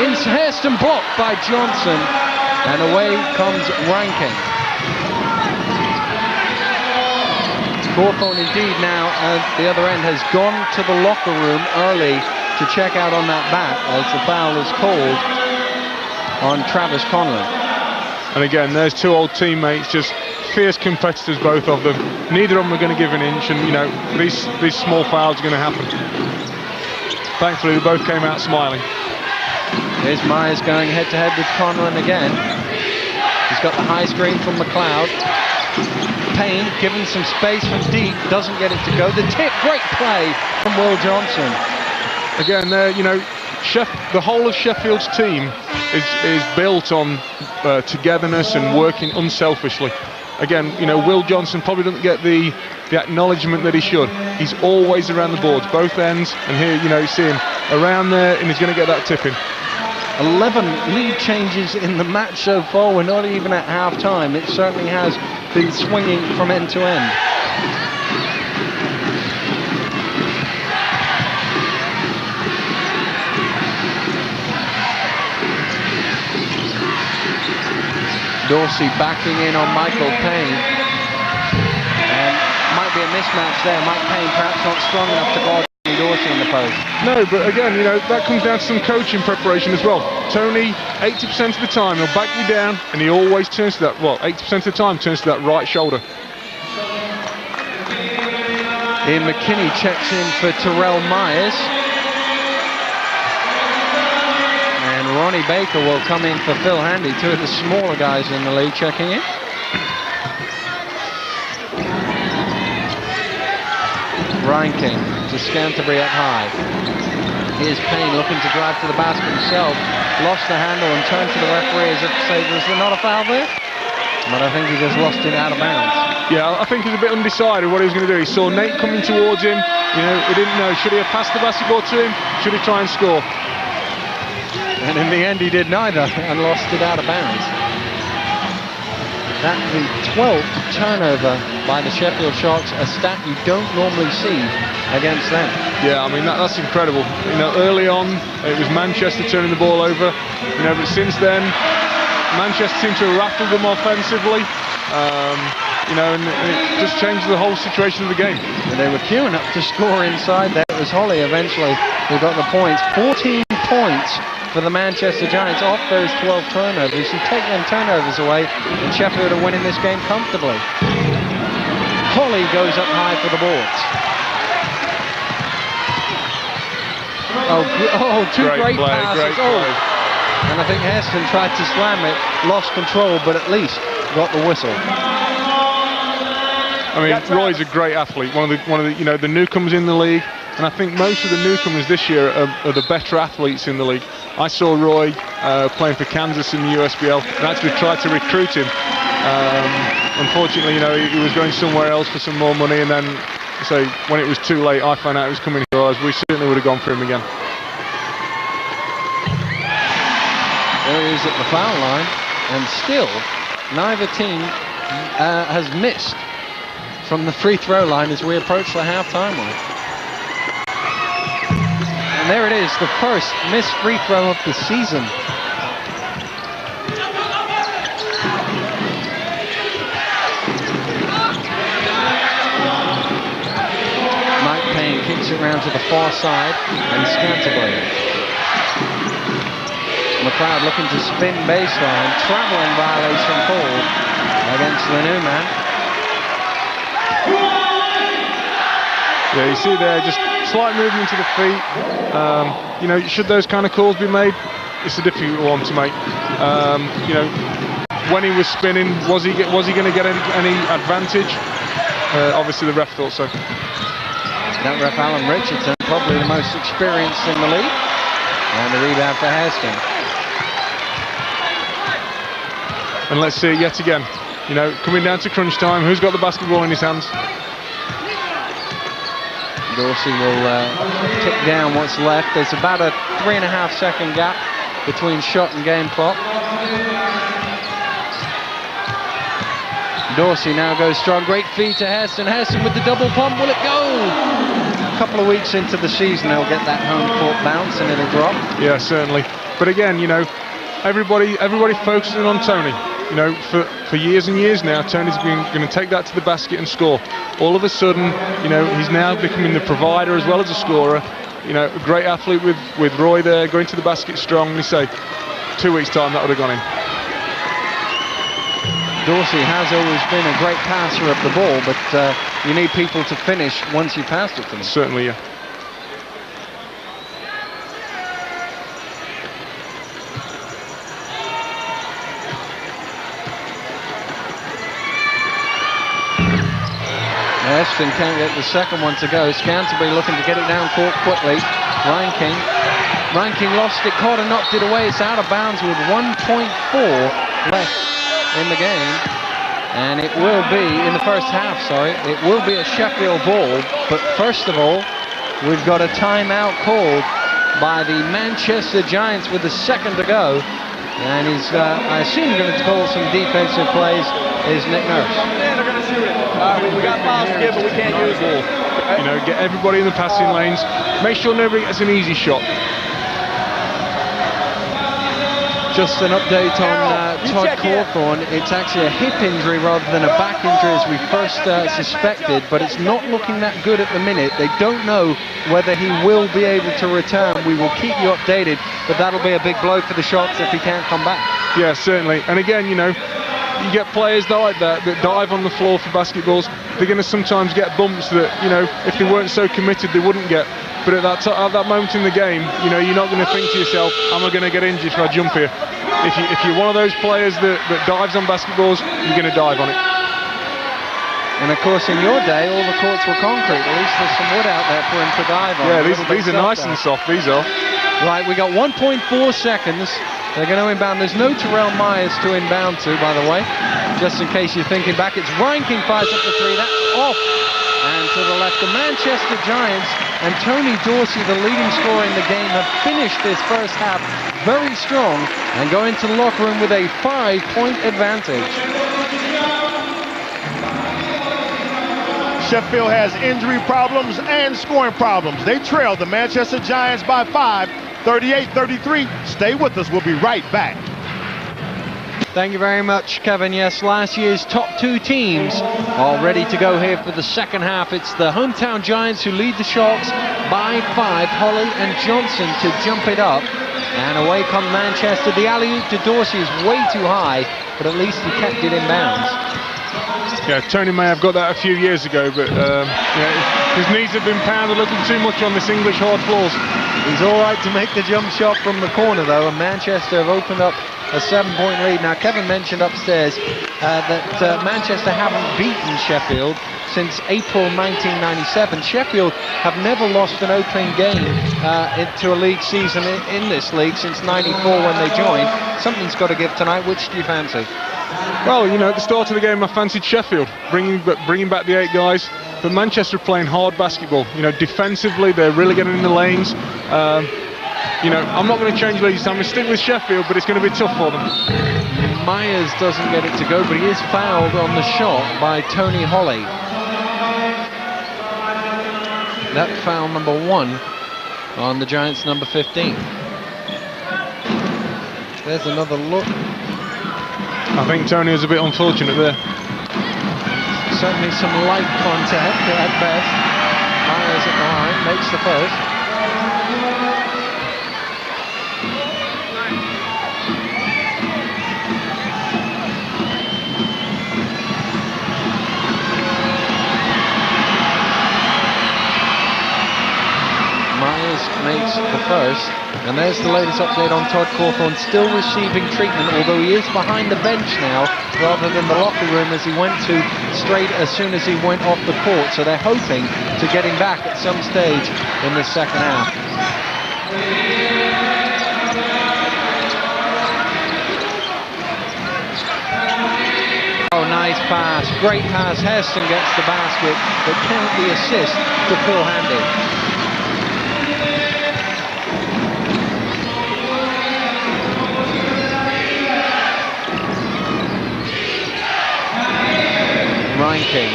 In Hairston blocked by Johnson. And away comes Rankin. Cawthorn indeed now at the other end has gone to the locker room early to check out on that back as the foul is called on Travis Conlon. And again, there's two old teammates, just fierce competitors, both of them. Neither of them are going to give an inch, and you know, these small fouls are going to happen. Thankfully, they both came out smiling. Here's Myers going head-to-head with Conlon again. He's got the high screen from McLeod. Payne given some space from deep, doesn't get it to go. The tip, great play from Will Johnson. Again, there, you know, the whole of Sheffield's team is built on togetherness and working unselfishly. Again, you know, Will Johnson probably doesn't get the acknowledgement that he should. He's always around the boards, both ends, and here, you know, you see him around there, and he's going to get that tip in. 11 lead changes in the match so far. We're not even at half-time. It certainly has been swinging from end to end. Dorsey backing in on Michael Payne. And might be a mismatch there. Mike Payne perhaps not strong enough to guard Dorsey in the post. No, but again, you know, that comes down to some coaching preparation as well. Tony, 80% of the time, he'll back you down, and he always turns to that, well, 80% of the time, turns to that right shoulder. Ian McKinney checks in for Terrell Myers. And Ronnie Baker will come in for Phil Handy, two of the smaller guys in the league checking in. Rankin to Scantlebury up high. Here's Payne looking to drive to the basket himself. Lost the handle and turned to the referee as if to say, was there not a foul there? But I think he just lost it out of bounds. Yeah, I think he was a bit undecided what he was going to do. He saw Nate coming towards him. You know, he didn't know, should he have passed the basketball to him? Should he try and score? And in the end he did neither and lost it out of bounds. That's the 12th turnover by the Sheffield Sharks, a stat you don't normally see against them. Yeah, I mean, that's incredible. You know, early on, it was Manchester turning the ball over. You know, but since then, Manchester seemed to have rattled them offensively. You know, and it just changed the whole situation of the game. And they were queuing up to score inside there. It was Holly eventually who got the points. 14 points for the Manchester Giants off those 12 turnovers. You take them turnovers away, and Sheffield are winning this game comfortably. Holly goes up high for the boards. Two great passes. And I think Heston tried to slam it, lost control, but at least got the whistle. I mean, Roy's a great athlete. One of the you know, the newcomers in the league, and I think most of the newcomers this year are the better athletes in the league. I saw Roy playing for Kansas in the USBL, and actually tried to recruit him. Unfortunately, you know, he was going somewhere else for some more money, and then, so when it was too late, I found out he was coming here. We certainly would have gone for him again. There he is at the foul line, and still neither team has missed from the free throw line as we approach the half-time mark. And there it is, the first missed free throw of the season. Mike Payne kicks it round to the far side, and Scantlebury. McLeod looking to spin baseline, traveling violation called against the new man. Yeah, you see there, just slight movement to the feet. You know, should those kind of calls be made? It's a difficult one to make. You know, when he was spinning, was he going to get any advantage? Obviously, the ref thought so. That ref, Alan Richardson, probably the most experienced in the league. And the rebound for Hairston. And let's see it yet again. You know, coming down to crunch time, who's got the basketball in his hands? Dorsey will tick down what's left. There's about a 3.5 second gap between shot and game clock. Dorsey now goes strong. Great feed to Hairston. Hairston with the double pump. Will it go? A couple of weeks into the season, they'll get that home court bounce and it'll drop. Yeah, certainly. But again, you know, everybody focusing on Tony. You know, for years and years now, Tony's been going to take that to the basket and score. All of a sudden, you know, he's now becoming the provider as well as a scorer. You know, a great athlete with Roy there, going to the basket strong. You say, 2 weeks' time, that would have gone in. Dorsey has always been a great passer of the ball, but you need people to finish once you pass it to them. Certainly, yeah. Hairston can't get the second one to go. Scantlebury looking to get it down court quickly. Ranking lost it, Carter knocked it away. It's out of bounds with 1.4 left in the game. And it will be, in the first half, sorry, it will be a Sheffield ball. But first of all, we've got a timeout called by the Manchester Giants with a second to go. And he's, I assume, going to call some defensive plays, is Nick Nurse. Yeah, they're going to shoot it. We got fouls to give, but we can't use it. You know, get everybody in the passing lanes. Make sure nobody gets an easy shot. Just an update on Todd Cawthorn. It's actually a hip injury rather than a back injury as we first suspected, but it's not looking that good at the minute. They don't know whether he will be able to return. We will keep you updated, but that'll be a big blow for the Sharks if he can't come back. Yeah, certainly. And again, you know, you get players like that dive on the floor for basketballs. They're going to sometimes get bumps that, you know, if they weren't so committed, they wouldn't get. But at that moment in the game, you know, you're not going to think to yourself, am I going to get injured if I jump here? If you're one of those players that dives on basketballs, you're going to dive on it. And of course, in your day, all the courts were concrete. At least there's some wood out there for him to dive on. Yeah, these are nice and soft, these are. Right, we got 1.4 seconds. They're going to inbound. There's no Terrell Myers to inbound to, by the way. Just in case you're thinking back, it's Ranking fires up the three. That's off. And to the left, the Manchester Giants and Tony Dorsey, the leading scorer in the game, have finished this first half very strong and go into the locker room with a 5-point advantage. Sheffield has injury problems and scoring problems. They trail the Manchester Giants by 5, 38-33. Stay with us. We'll be right back. Thank you very much, Kevin. Yes, last year's top two teams are ready to go here for the second half. It's the hometown Giants who lead the Sharks by 5. Holly and Johnson to jump it up. And away come Manchester. The alley-oop to Dorsey is way too high, but at least he kept it in bounds. Yeah, Tony may have got that a few years ago, but yeah, his knees have been pounded a little too much on this English hard floors. He's all right to make the jump shot from the corner, though, and Manchester have opened up a 7-point lead. Now, Kevin mentioned upstairs that Manchester haven't beaten Sheffield since April 1997. Sheffield have never lost an opening game into a league season in this league since '94 when they joined. Something's got to give tonight. Which do you fancy? Well, you know, at the start of the game, I fancied Sheffield, bringing back the 8 guys. But Manchester are playing hard basketball. You know, defensively, they're really getting in the lanes. You know, I'm not going to change leads. I'm going to stick with Sheffield, but it's going to be tough for them. Myers doesn't get it to go, but he is fouled on the shot by Tony Holly. That foul number 1 on the Giants' number 15. There's another look. I think Tony was a bit unfortunate there. Certainly some light contact at best. Myers at the line makes the first. makes the first. And there's the latest update on Todd Cawthorn, still receiving treatment, although he is behind the bench now rather than the locker room, as he went to straight as soon as he went off the court. So they're hoping to get him back at some stage in the second half. Oh, nice pass, great pass. Hairston gets the basket, but count the assist to Phil Handy. Reinking.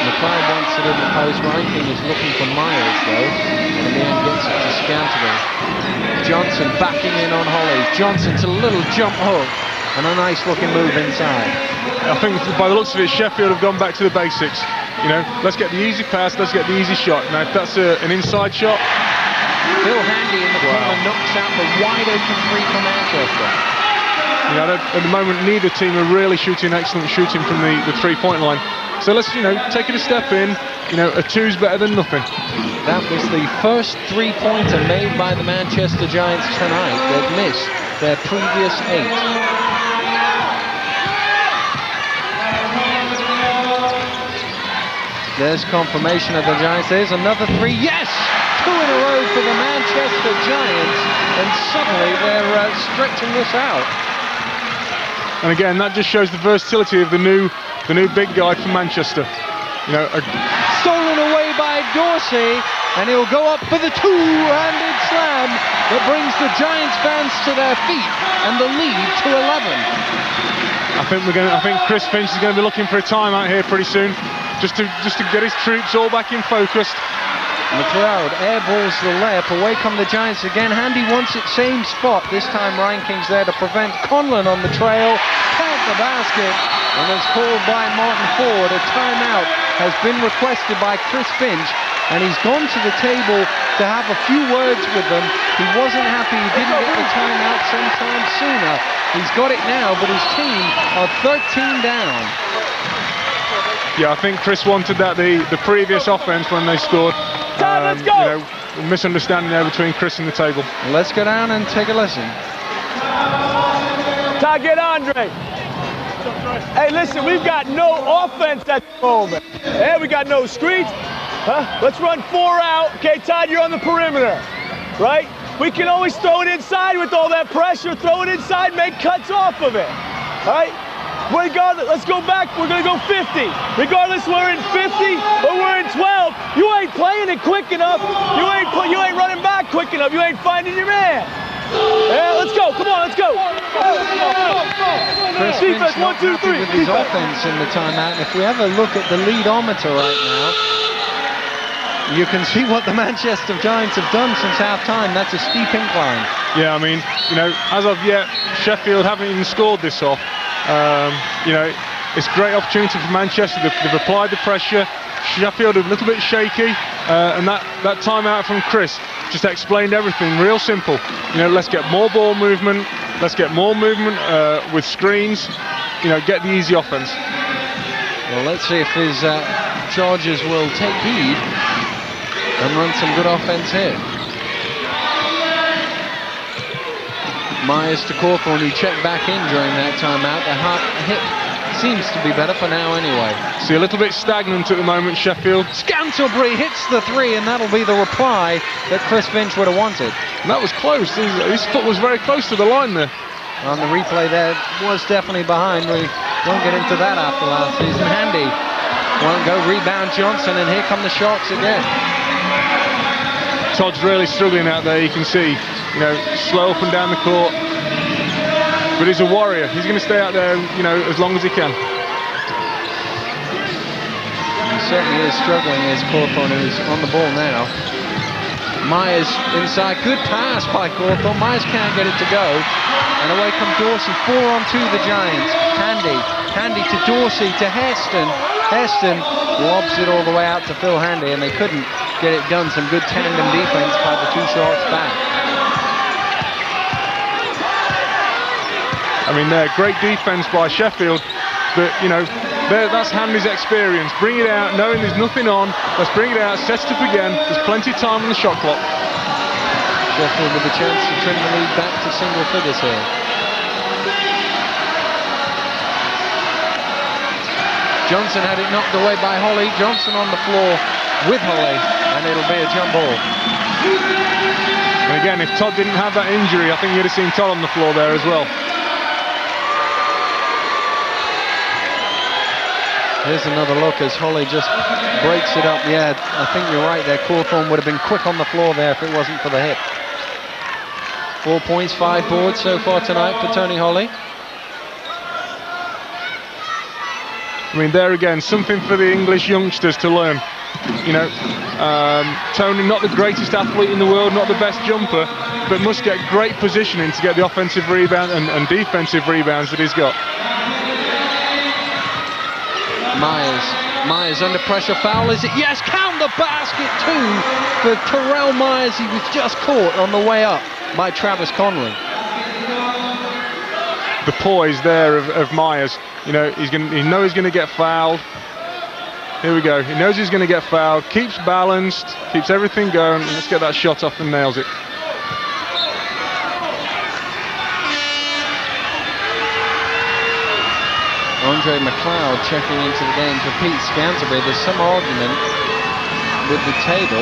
McLeod wants it in the post. Reinking is looking for Myers though, and in the end gets it to Scantling. Johnson backing in on Holly. Johnson's a little jump hook and a nice looking move inside. I think by the looks of it, Sheffield have gone back to the basics. You know, let's get the easy pass, let's get the easy shot. Now if that's an inside shot, Phil Handy in the corner knocks out the wide open three for Manchester. you know, at the moment neither team are really shooting excellent shooting from the three-point line. So let's, you know, take it a step in. You know, a two's better than nothing. That was the first three-pointer made by the Manchester Giants tonight. They've missed their previous 8. There's confirmation of the Giants. There's another 3. Yes! 2 in a row for the Manchester Giants. And suddenly they're stretching this out. And again, that just shows the versatility of the new big guy from Manchester. You know, Stolen away by Dorsey, and he'll go up for the two-handed slam that brings the Giants fans to their feet and the lead to 11. I think Chris Finch is going to be looking for a timeout here pretty soon, just to get his troops all back in focus. McLeod airballs the layup. Away come the Giants again. Handy wants it same spot. This time Reinking's there to prevent Conlon on the trail. Count the basket. And it's called by Martin Ford. A timeout has been requested by Chris Finch. And he's gone to the table to have a few words with them. He wasn't happy he didn't get the timeout sometime sooner. He's got it now, but his team are 13 down. Yeah, I think Chris wanted that the previous offense when they scored. Let's go! You know, misunderstanding there between Chris and the table. Let's go down and take a listen. Todd, get Andre. Hey, listen, we've got no offense at the moment. Hey, we got no screens. Huh? Let's run 4 out. Okay, Todd, you're on the perimeter, right? We can always throw it inside with all that pressure. Throw it inside, make cuts off of it, all right? Regardless, let's go back. We're going to go 50. Regardless, we're in 50 or we're in 12. You ain't playing it quick enough. You ain't running back quick enough. You ain't finding your man. Yeah, let's go. Come on, let's go. Chris Finch not happy with his offense in the timeout. And if we have a look at the leadometer right now, you can see what the Manchester Giants have done since half-time. That's a steep incline. Yeah, I mean, you know, as of yet, Sheffield haven't even scored this off. You know, it's a great opportunity for Manchester. They've applied the pressure. Sheffield are a little bit shaky, and that timeout from Chris just explained everything. Real simple. You know, let's get more ball movement. Let's get more movement with screens. You know, get the easy offense. Well, let's see if his Chargers will take heed and run some good offense here. Myers to Cawthorn, who checked back in during that timeout. The hip seems to be better for now anyway. See, a little bit stagnant at the moment, Sheffield. Scantlebury hits the 3, and that'll be the reply that Chris Finch would have wanted. And that was close. His foot was very close to the line there. On the replay there, was definitely behind. We won't get into that after last season. Handy won't go, rebound Johnson, and here come the Sharks again. Todd's really struggling out there, you can see. You know, slow up and down the court. But he's a warrior. He's going to stay out there, you know, as long as he can. He certainly is struggling as Cawthorn, who's on the ball now. Myers inside, good pass by Cawthorn. Myers can't get it to go. And away come Dorsey, 4-on-2 the Giants. Handy to Dorsey, to Hairston. Hairston lobs it all the way out to Phil Handy, and they couldn't get it done. Some good tandem defense by the 2 Sharks back. I mean, great defense by Sheffield, but, you know, That's Hanley's experience. Bring it out, knowing there's nothing on. Let's bring it out, set it up again. There's plenty of time on the shot clock. Sheffield with a chance to trim the lead back to single figures here. Johnson had it knocked away by Holly. Johnson on the floor with Holly, and it'll be a jump ball. And again, if Todd didn't have that injury, I think you'd have seen Todd on the floor there as well. Here's another look as Holly just breaks it up. Yeah, I think you're right there. Cawthorne would have been quick on the floor there if it wasn't for the hip. 4 points, 5 boards so far tonight for Tony Holly. I mean, there again, something for the English youngsters to learn. You know, Tony, not the greatest athlete in the world, not the best jumper, but must get great positioning to get the offensive rebound and defensive rebounds that he's got. Myers under pressure, foul, is it? Yes, count the basket too for Terrell Myers. He was just caught on the way up by Travis Conley. The poise there of Myers. You know, he knows he's going to get fouled. Here we go. He knows he's going to get fouled. Keeps balanced. Keeps everything going. Let's get that shot off and nails it. Andre McLeod checking into the game for Pete Scanterbury. There's some argument with the table.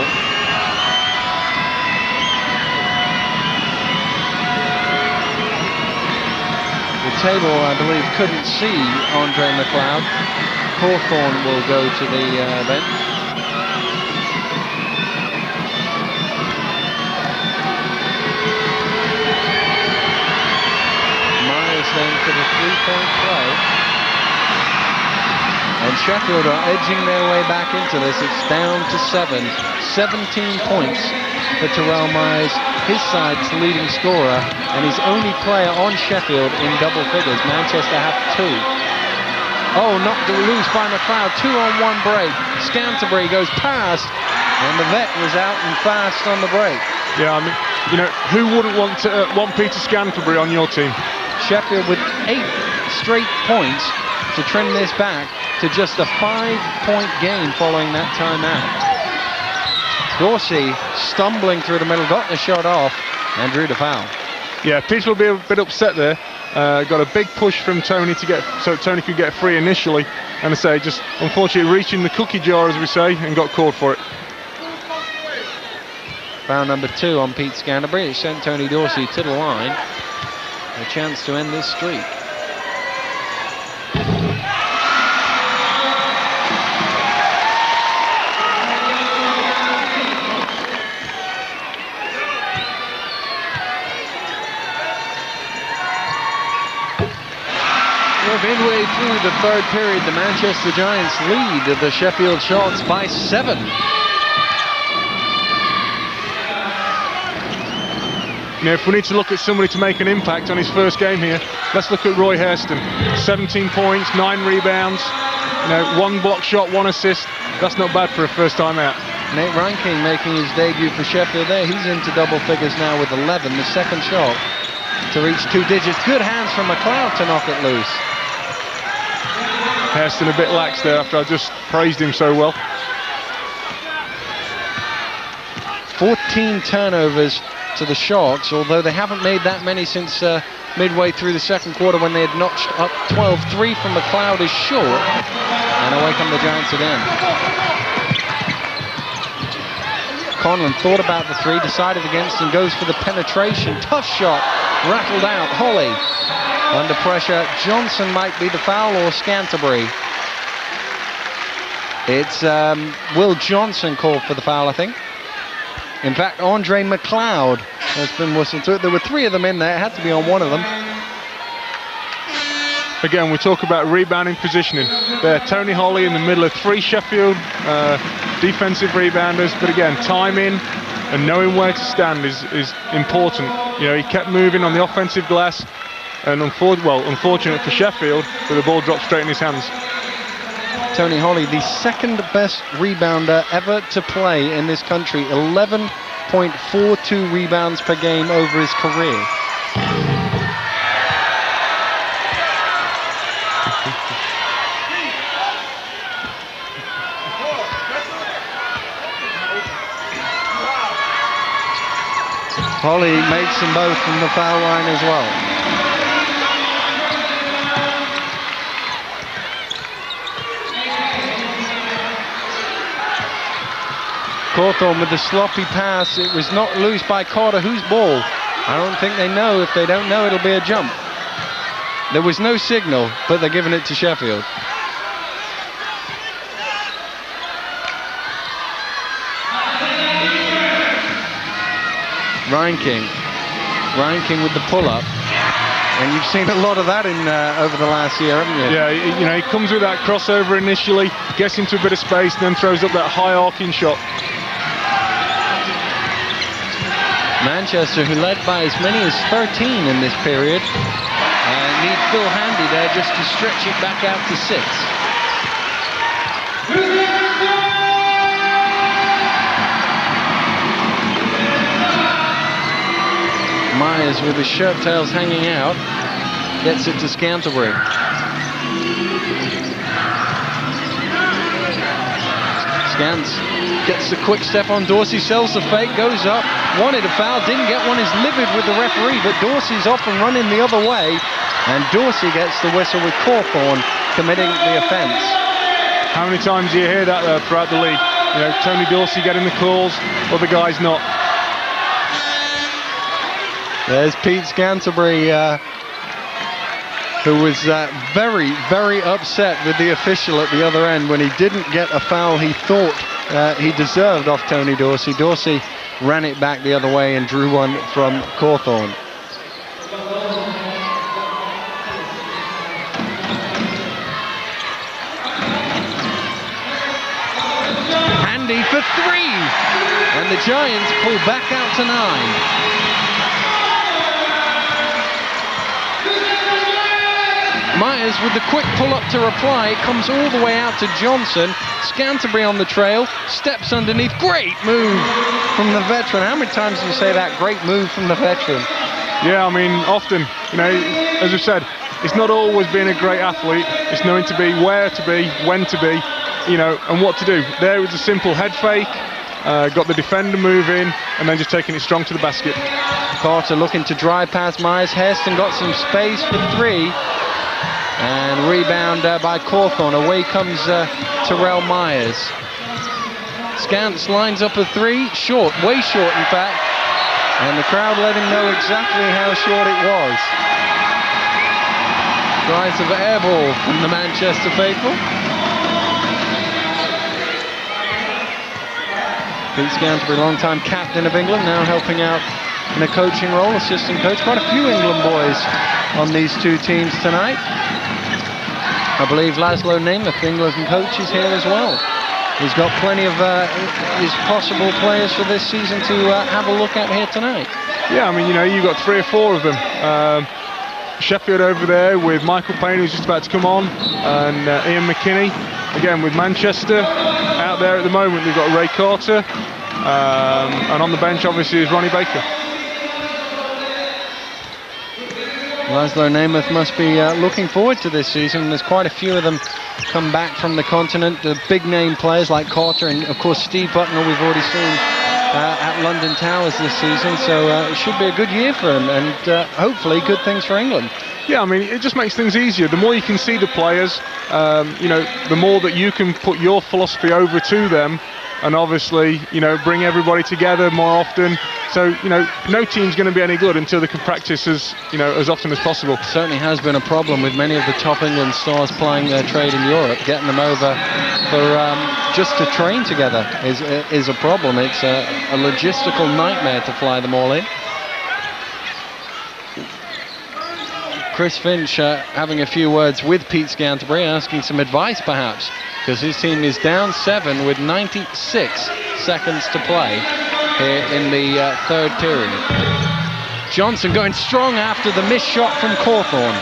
The table, I believe, couldn't see Andre McLeod. Cawthorne will go to the bench. Myers then for the three-point play. And Sheffield are edging their way back into this. It's down to 7. 17 points for Terrell Myers, his side's leading scorer, and his only player on Sheffield in double figures. Manchester have 2. Oh, knocked loose by McLeod. 2-on-1 break. Scanterbury goes past, and the vet was out and fast on the break. Yeah, I mean, you know, who wouldn't want Peter Scanterbury on your team? Sheffield with 8 straight points to trim this back to just a 5-point game following that timeout. Dorsey stumbling through the middle, got the shot off and drew the foul. Yeah, Peter will be a bit upset there. Got a big push from Tony so Tony could get free initially, and I say just unfortunately reaching the cookie jar, as we say, and got caught for it. Foul number 2 on Pete Scanterbury. It sent Tony Dorsey to the line. A chance to end this streak. Midway through the third period, the Manchester Giants lead the Sheffield Sharks by 7. You know, if we need to look at somebody to make an impact on his first game here, let's look at Roy Hairston. 17 points, 9 rebounds, you know, 1 block shot, 1 assist. That's not bad for a first time out. Nate Ranking making his debut for Sheffield there. He's into double figures now with 11, the second shot to reach 2 digits. Good hands from McLeod to knock it loose. Hairston a bit lax there after I just praised him so well. 14 turnovers to the Sharks, although they haven't made that many since midway through the second quarter when they had notched up 12. 3 from McLeod is short, and away come the Giants again. Conlon thought about the 3, decided against, and goes for the penetration. Tough shot, rattled out. Holly under pressure. Johnson might be the foul, or Scanterbury. It's Will Johnson called for the foul, I think. In fact, Andre McLeod has been whistled to it. There were 3 of them in there. It had to be on one of them. Again, we talk about rebounding positioning. There, Tony Holly in the middle of 3 Sheffield defensive rebounders. But again, timing and knowing where to stand is important. You know, he kept moving on the offensive glass. And unfortunate for Sheffield, but the ball dropped straight in his hands. Tony Holly, the second best rebounder ever to play in this country. 11.42 rebounds per game over his career. Holly makes them both from the foul line as well. Cawthorne with the sloppy pass. It was not loose by Carter. Whose ball? I don't think they know. If they don't know, it'll be a jump. There was no signal, but they're giving it to Sheffield. Ryan King with the pull-up. And you've seen a lot of that in over the last year, haven't you? Yeah, you know, he comes with that crossover initially, gets into a bit of space, and then throws up that high arcing shot. Manchester, who led by as many as 13 in this period, need Phil Handy there just to stretch it back out to 6. Myers with his shirt tails hanging out, gets it to Scantlebury. Scans gets the quick step on Dorsey, sells the fake, goes up, wanted a foul, didn't get one, is livid with the referee, but Dorsey's off and running the other way, and Dorsey gets the whistle with Cawthorne committing the offence. How many times do you hear that throughout the league? You know, Tony Dorsey getting the calls, other guys not. There's Pete Scantlebury, who was very, very upset with the official at the other end when he didn't get a foul he thought he deserved off Tony Dorsey. Dorsey ran it back the other way and drew one from Cawthorne. Handy for 3! And the Giants pull back out to 9. Myers with the quick pull-up to reply. It comes all the way out to Johnson. Scantlebury on the trail, steps underneath. Great move from the veteran. How many times do you say that? Great move from the veteran. Yeah, I mean, often, you know, as we've said, it's not always being a great athlete. It's knowing to be, where to be, when to be, you know, and what to do. There was a simple head fake, got the defender moving, and then just taking it strong to the basket. Carter looking to drive past Myers. Hairston got some space for 3. And rebound by Cawthorne. Away comes Terrell Myers. Scants lines up a 3, short, way short in fact. And the crowd let him know exactly how short it was. Cries of air ball from the Manchester faithful. Pete Scantlebury, long-time captain of England, now helping out in a coaching role, assistant coach. Quite a few England boys on these two teams tonight. I believe Laszlo Nemeth, England coach, is here as well. He's got plenty of his possible players for this season to have a look at here tonight. Yeah, I mean, you know, you've got 3 or 4 of them. Sheffield over there with Michael Payne, who's just about to come on, and Ian McKinney. Again, with Manchester out there at the moment, we've got Ray Carter, and on the bench, obviously, is Ronnie Baker. Laszlo Nemeth must be looking forward to this season. There's quite a few of them come back from the continent. The big name players like Carter and of course Steve Bucknell we've already seen at London Towers this season. So it should be a good year for him and hopefully good things for England. Yeah, I mean, it just makes things easier. The more you can see the players, you know, the more that you can put your philosophy over to them and obviously, you know, bring everybody together more often. So, you know, no team's going to be any good until they can practice as, you know, as often as possible. It certainly has been a problem with many of the top England stars playing their trade in Europe. Getting them over for just to train together is a problem. It's a logistical nightmare to fly them all in. Chris Finch having a few words with Pete Scantlebury, asking some advice perhaps, because his team is down 7 with 96 seconds to play here in the third period. Johnson going strong after the missed shot from Cawthorne.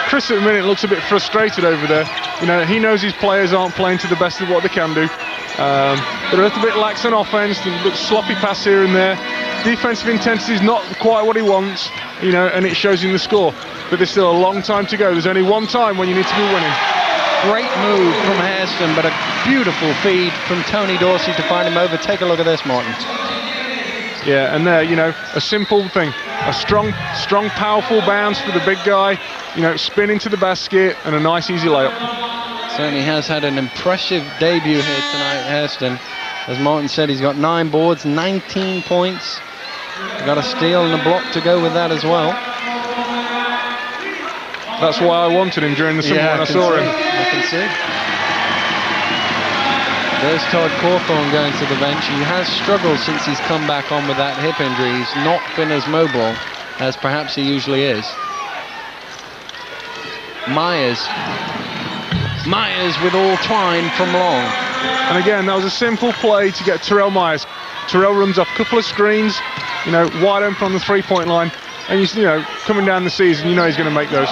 Chris at the minute looks a bit frustrated over there. You know, he knows his players aren't playing to the best of what they can do. They're a little bit lax on offense, a bit sloppy pass here and there. Defensive intensity is not quite what he wants, you know, and it shows in the score. But there's still a long time to go. There's only one time when you need to be winning. Great move from Hairston, but a beautiful feed from Tony Dorsey to find him over. Take a look at this, Martin. Yeah, and there, you know, a simple thing. A strong, powerful bounce for the big guy, you know, spin into the basket, and a nice, easy layup. Certainly has had an impressive debut here tonight, Hairston. As Martin said, he's got 9 boards, 19 points. Got a steal and a block to go with that as well. That's why I wanted him during the summer when I saw him. I can see. There's Todd Cawthorn going to the bench. He has struggled since he's come back on with that hip injury. He's not been as mobile as perhaps he usually is. Myers with all twine from long. And again, that was a simple play to get Terrell Myers. Terrell runs off a couple of screens, you know, wide open on the three-point line. And, you know, coming down the season, you know he's going to make those.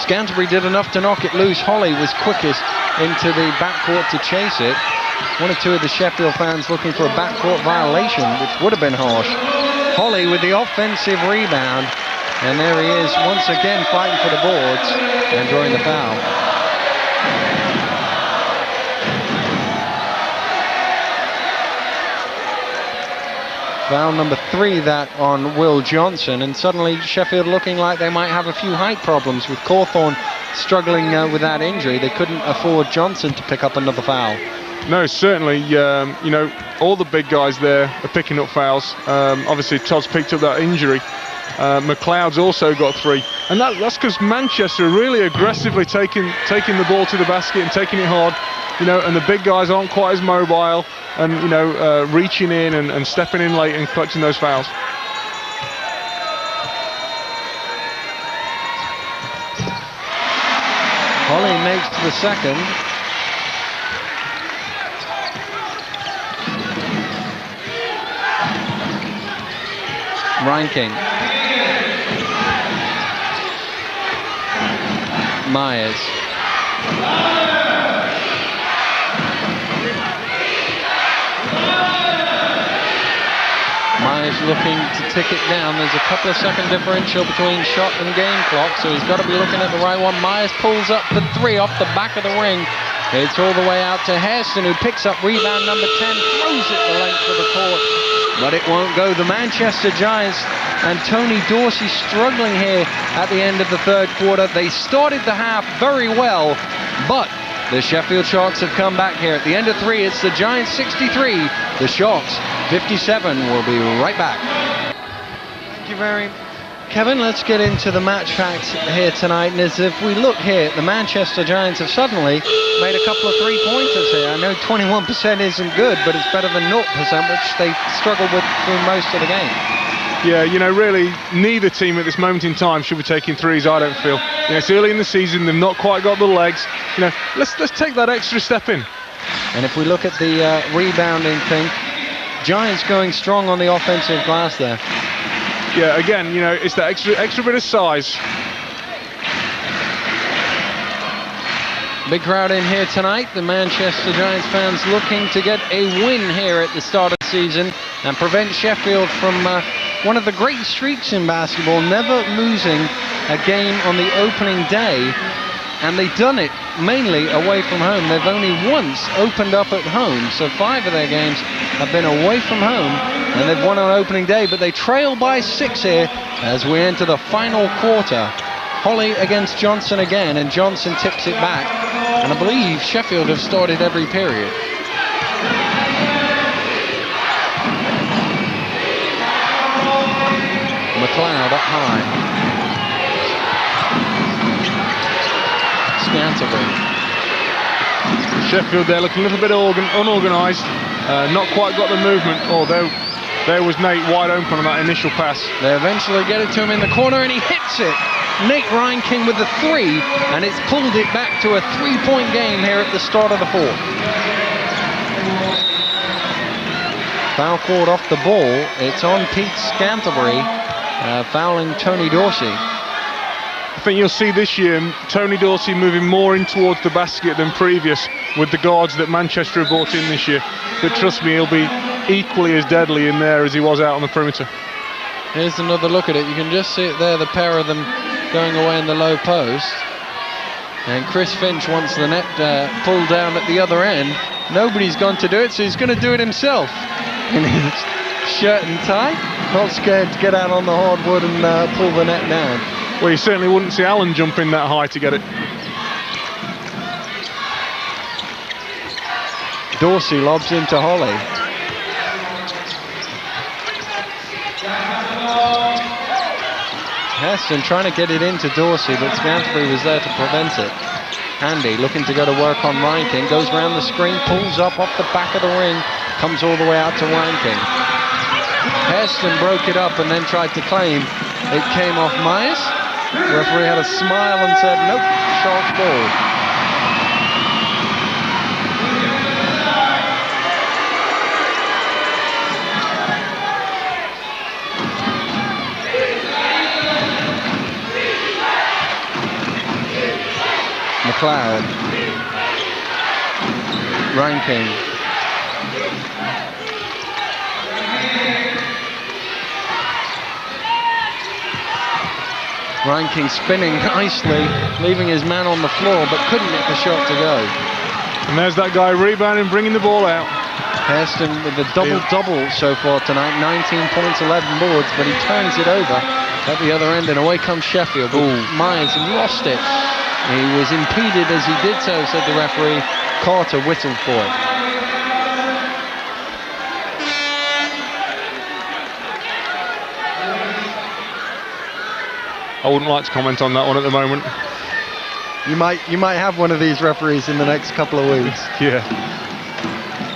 Scantlebury did enough to knock it loose. Holly was quickest into the backcourt to chase it. 1 or 2 of the Sheffield fans looking for a backcourt violation, which would have been harsh. Holly with the offensive rebound. And there he is, once again fighting for the boards and drawing the foul. Foul number 3, that on Will Johnson, and suddenly Sheffield looking like they might have a few height problems with Cawthorn struggling with that injury. They couldn't afford Johnson to pick up another foul. No, certainly, you know, all the big guys there are picking up fouls. Obviously, Todd's picked up that injury. McLeod's also got 3. And that's because Manchester are really aggressively taking the ball to the basket and taking it hard, you know, and the big guys aren't quite as mobile and, you know, reaching in and stepping in late and collecting those fouls. Holly makes the second. Ranking. Myers. Myers looking to tick it down. There's a couple of second differential between shot and game clock, so he's got to be looking at the right one. Myers pulls up the 3 off the back of the ring. It's all the way out to Hairston, who picks up rebound number 10, throws it the length of the court, but it won't go. The Manchester Giants and Tony Dorsey struggling here at the end of the third quarter. They started the half very well, but the Sheffield Sharks have come back here. At the end of 3, it's the Giants 63, the Sharks 57. We'll be right back. Thank you very much, Kevin. Let's get into the match facts here tonight. And as if we look here, the Manchester Giants have suddenly made a couple of 3-pointers here. I know 21% isn't good, but it's better than 0%, which they struggled with through most of the game. Yeah, you know, really, neither team at this moment in time should be taking threes, I don't feel. You know, it's early in the season, they've not quite got the legs. You know, let's take that extra step in. And if we look at the rebounding thing, Giants going strong on the offensive glass there. Yeah, again, you know, it's that extra bit of size. Big crowd in here tonight. The Manchester Giants fans looking to get a win here at the start of the season and prevent Sheffield from one of the great streaks in basketball, never losing a game on the opening day. And they've done it mainly away from home. They've only once opened up at home, so 5 of their games have been away from home, and they've won on opening day, but they trail by 6 here as we enter the final quarter. Holly against Johnson again, and Johnson tips it back, and I believe Sheffield have started every period. McLeod up high. Scantlebury. Sheffield there looking a little bit unorganised, not quite got the movement, although there was Nate wide open on that initial pass. They eventually get it to him in the corner and he hits it. Nate Reinking with the 3, and it's pulled it back to a 3-point game here at the start of the 4th. Foul called off the ball. It's on Pete Scantlebury, fouling Tony Dorsey. I think you'll see this year Tony Dorsey moving more in towards the basket than previous with the guards that Manchester have brought in this year. But trust me, he'll be equally as deadly in there as he was out on the perimeter. Here's another look at it. You can just see it there, the pair of them going away in the low post. And Chris Finch wants the net pulled down at the other end. Nobody's gone to do it, so he's going to do it himself in his shirt and tie. Not scared to get out on the hardwood and pull the net down. Well, you certainly wouldn't see Alan jumping that high to get it. Dorsey lobs into Holly. Heston trying to get it into Dorsey, but Scantlebury was there to prevent it. Andy looking to go to work on Reinking, goes around the screen, pulls up off the back of the ring, comes all the way out to Reinking. Heston broke it up and then tried to claim it came off Myers. The referee had a smile and said, nope, Sharks ball. McLeod, Reinking, Reinking spinning nicely, leaving his man on the floor, but couldn't get the shot to go. And there's that guy rebounding, bringing the ball out. Hairston with a double-double so far tonight, 19 points, 11 boards, but he turns it over at the other end, and away comes Sheffield. Myers lost it. He was impeded as he did so, said the referee. Carter whistled for it. I wouldn't like to comment on that one at the moment. You might have one of these referees in the next couple of weeks. Yeah.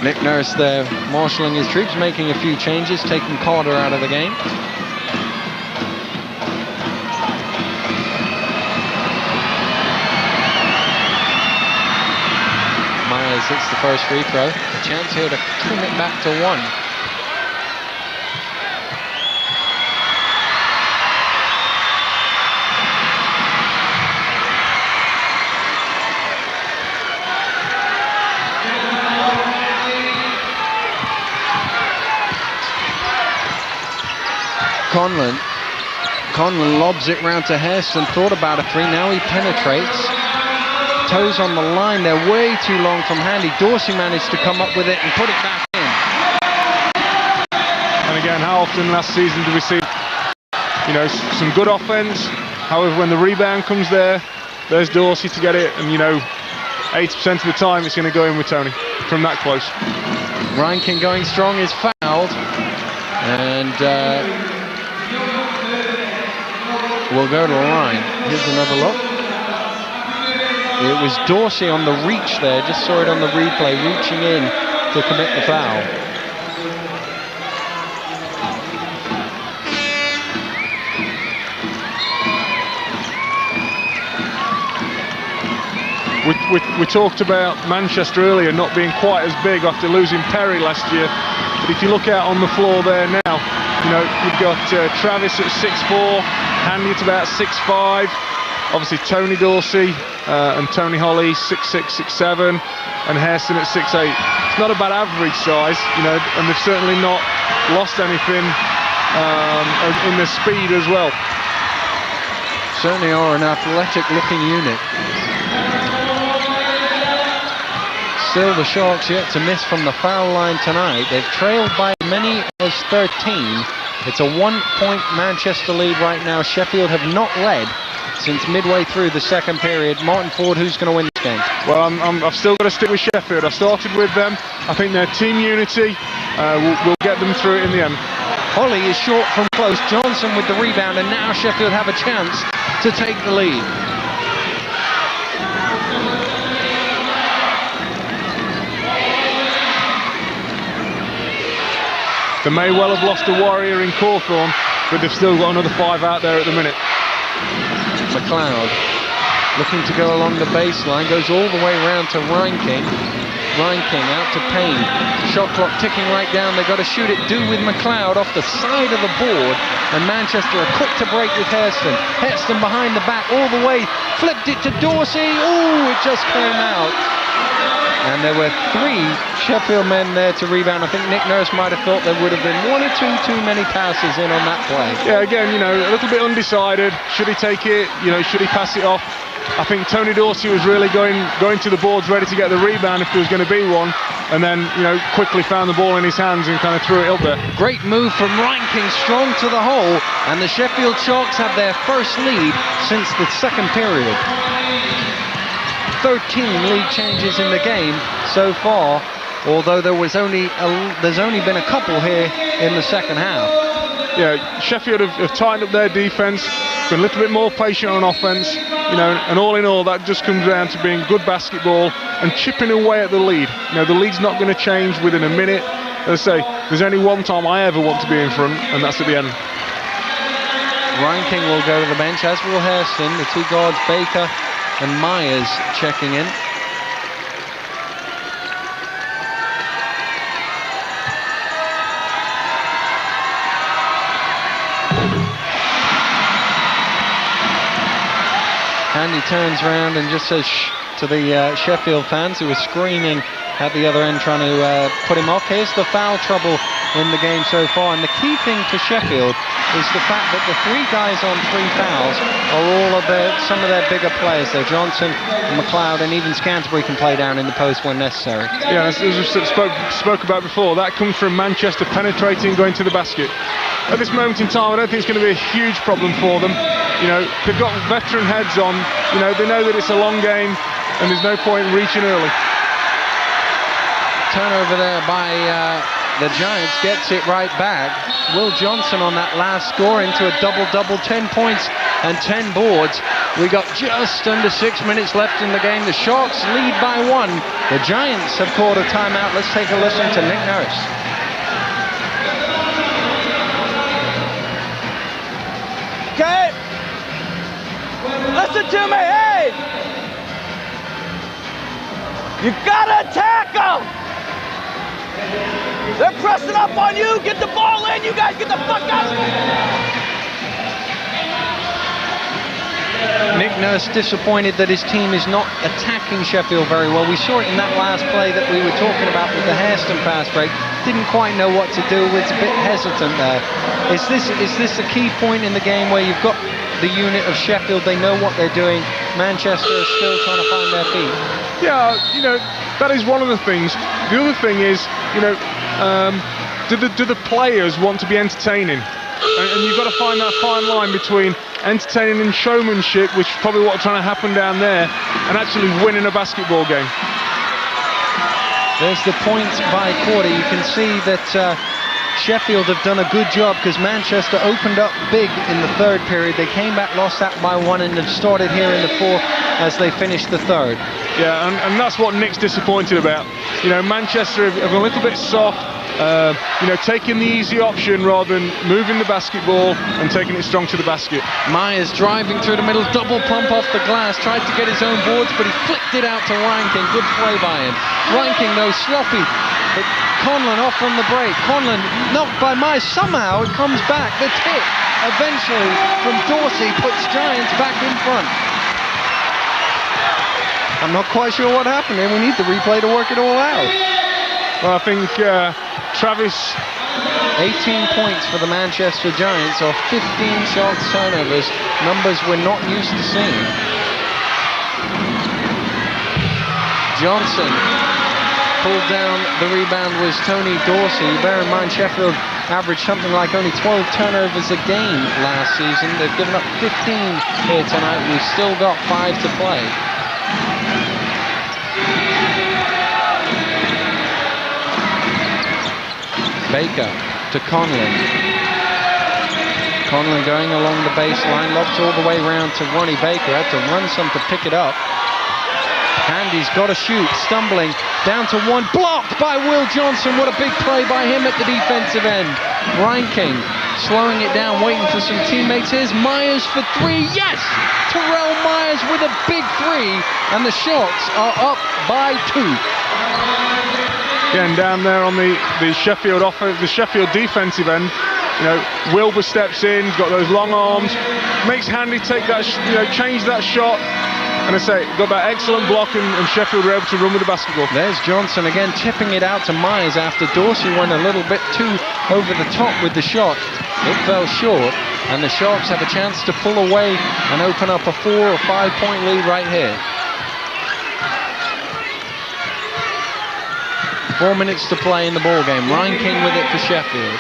Nick Nurse there marshalling his troops, making a few changes, taking Carter out of the game. Myers hits the first free throw. A chance here to trim it back to one. Conlon lobs it round to Hairston, thought about a three, now he penetrates. Toes on the line, they're way too long from Handy. Dorsey managed to come up with it and put it back in. And again, how often last season did we see, you know, some good offense? However, when the rebound comes there's Dorsey to get it, and you know, 80% of the time it's going to go in with Tony from that close. Reinking going strong is fouled, and we'll go to the line. Here's another look. It was Dorsey on the reach there, just saw it on the replay, reaching in to commit the foul. We talked about Manchester earlier not being quite as big after losing Perry last year, but if you look out on the floor there now, you know, you've got Travis at 6'4", Handy at about 6'5", obviously Tony Dorsey and Tony Holly 6'6", 6'7", and Hairston at 6'8". It's not a bad average size, you know, and they've certainly not lost anything in their speed as well. Certainly are an athletic-looking unit. Still the Sharks yet to miss from the foul line tonight. They've trailed by as many as 13. It's a 1-point Manchester lead right now. Sheffield have not led since midway through the second period. Martin Ford, who's going to win this game? Well, I've still got to stick with Sheffield. I started with them. I think their team unity will get them through it in the end. Holly is short from close. Johnson with the rebound, and now Sheffield have a chance to take the lead. They may well have lost a warrior in Cawthorne, but they've still got another 5 out there at the minute. McLeod looking to go along the baseline, goes all the way around to Reinking. Reinking out to Payne. Shot clock ticking right down. They've got to shoot it. Do with McLeod off the side of the board. And Manchester are quick to break with Hairston. Hairston behind the back all the way. Flipped it to Dorsey. Ooh, it just came out. And there were 3 Sheffield men there to rebound. I think Nick Nurse might have thought there would have been 1 or 2 too many passes in on that play. Yeah, again, you know, a little bit undecided. Should he take it? You know, should he pass it off? I think Tony Dorsey was really going to the boards ready to get the rebound if there was going to be one, and then, you know, quickly found the ball in his hands and kind of threw it up there. Great move from Ranking, strong to the hole, and the Sheffield Sharks have their first lead since the second period. 13 lead changes in the game so far, although there's only been a couple here in the second half. Yeah, Sheffield have tightened up their defence, been a little bit more patient on offence, you know, and all in all that just comes down to being good basketball and chipping away at the lead. You know, the lead's not going to change within a minute. As I say, there's only one time I ever want to be in front, and that's at the end. Ranking will go to the bench, as will Hairston. The two guards, Baker and Myers, checking in. Andy turns around and just says shh to the Sheffield fans who are screaming at the other end, trying to put him off. Here's the foul trouble in the game so far, and the key thing for Sheffield is the fact that the three guys on 3 fouls are all of some of their bigger players. They're Johnson, McLeod, and even Scantlebury can play down in the post when necessary. Yeah, as we spoke about before, that comes from Manchester penetrating, going to the basket. At this moment in time, I don't think it's going to be a huge problem for them. You know, they've got veteran heads on. You know, they know that it's a long game, and there's no point in reaching early. Turnover there by the Giants, gets it right back. Will Johnson on that last score into a double-double, 10 points and 10 boards. We got just under 6 minutes left in the game. The Sharks lead by 1. The Giants have called a timeout. Let's take a listen to Nick Nurse. Okay? Listen to me, hey! You gotta attack them! They're pressing up on you. Get the ball in. You guys get the fuck out. Nick Nurse disappointed that his team is not attacking Sheffield very well. We saw it in that last play that we were talking about with the Hairston fast break. Didn't quite know what to do. It's a bit hesitant there. Is this a key point in the game where you've got the unit of Sheffield? They know what they're doing. Manchester is still trying to find their feet. Yeah, you know, that is one of the things. The other thing is, you know, do the players want to be entertaining? And you've got to find that fine line between entertaining and showmanship, which is probably what's trying to happen down there, and actually winning a basketball game. There's the point by quarter. You can see that Sheffield have done a good job because Manchester opened up big in the third period. They came back, lost that by 1, and have started here in the fourth as they finished the third. Yeah, and that's what Nick's disappointed about. You know, Manchester have a little bit soft, you know, taking the easy option rather than moving the basketball and taking it strong to the basket. Myers driving through the middle, double pump off the glass, tried to get his own boards, but he flicked it out to Ranking. Good play by him. Ranking, though, sloppy. But Conlon off on the break. Conlon knocked by Myers. Somehow it comes back. The tip eventually from Dorsey puts Giants back in front. I'm not quite sure what happened there. We need the replay to work it all out. Well, I think Travis... 18 points for the Manchester Giants off 15 Sharks turnovers. Numbers we're not used to seeing. Johnson pulled down the rebound was Tony Dorsey. Bear in mind, Sheffield averaged something like only 12 turnovers a game last season. They've given up 15 here tonight. We've still got 5 to play. Baker to Conlon. Conlon going along the baseline, lobs all the way around to Ronnie Baker. Had to run some to pick it up. Handy's got to shoot, stumbling down to 1, blocked by Will Johnson. What a big play by him at the defensive end. Ranking slowing it down, waiting for some teammates. Here's Myers for 3. Yes! Terrell Myers with a big 3, and the Sharks are up by 2. Again, down there on the Sheffield defensive end, you know, Wilbur steps in, got those long arms, makes Handy take that, change that shot. And I say, got that excellent block, and Sheffield were able to run with the basketball. There's Johnson again, tipping it out to Myers after Dorsey went a little bit too over the top with the shot. It fell short. And the Sharks have a chance to pull away and open up a 4 or 5 point lead right here. 4 minutes to play in the ball game. Ryan King with it for Sheffield.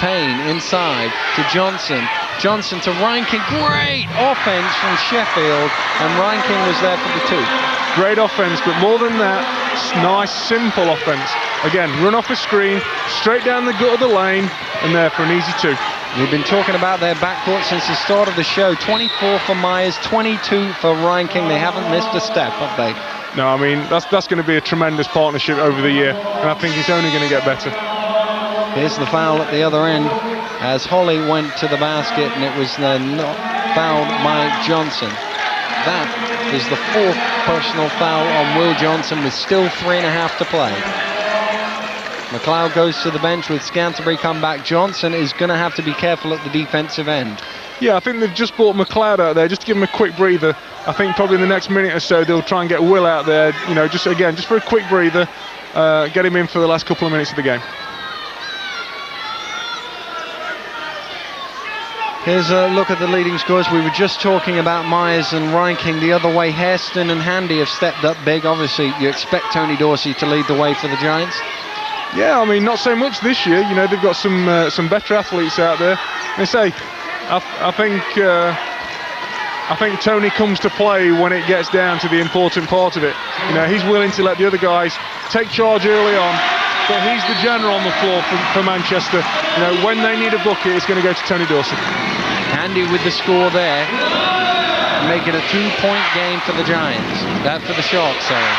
Payne inside to Johnson. Johnson to Ryan King. Great offense from Sheffield, and Ryan King was there for the 2. Great offense, but more than that, nice, simple offense. Again, run off a screen, straight down the gut of the lane, and there for an easy 2. We've been talking about their backcourt since the start of the show. 24 for Myers, 22 for Ryan King. They haven't missed a step, have they? No, I mean, that's going to be a tremendous partnership over the year, and I think it's only going to get better. Here's the foul at the other end as Holly went to the basket, and it was not fouled by Johnson. That is the 4th personal foul on Will Johnson with still 3.5 to play. McLeod goes to the bench with Scantlebury come back. Johnson is going to have to be careful at the defensive end. Yeah, I think they've just brought McLeod out there just to give him a quick breather. I think probably in the next minute or so they'll try and get Will out there, you know, just for a quick breather, get him in for the last couple of minutes of the game. Here's a look at the leading scorers. We were just talking about Myers and Ryan King the other way. Hairston and Handy have stepped up big. Obviously, you expect Tony Dorsey to lead the way for the Giants. Yeah, I mean, not so much this year. You know, they've got some better athletes out there. They say, I think Tony comes to play when it gets down to the important part of it. You know, he's willing to let the other guys take charge early on, but he's the general on the floor for Manchester. You know, when they need a bucket, it's going to go to Tony Dorsey. Handy with the score there, make it a 2-point game for the Giants. For the Sharks, sorry.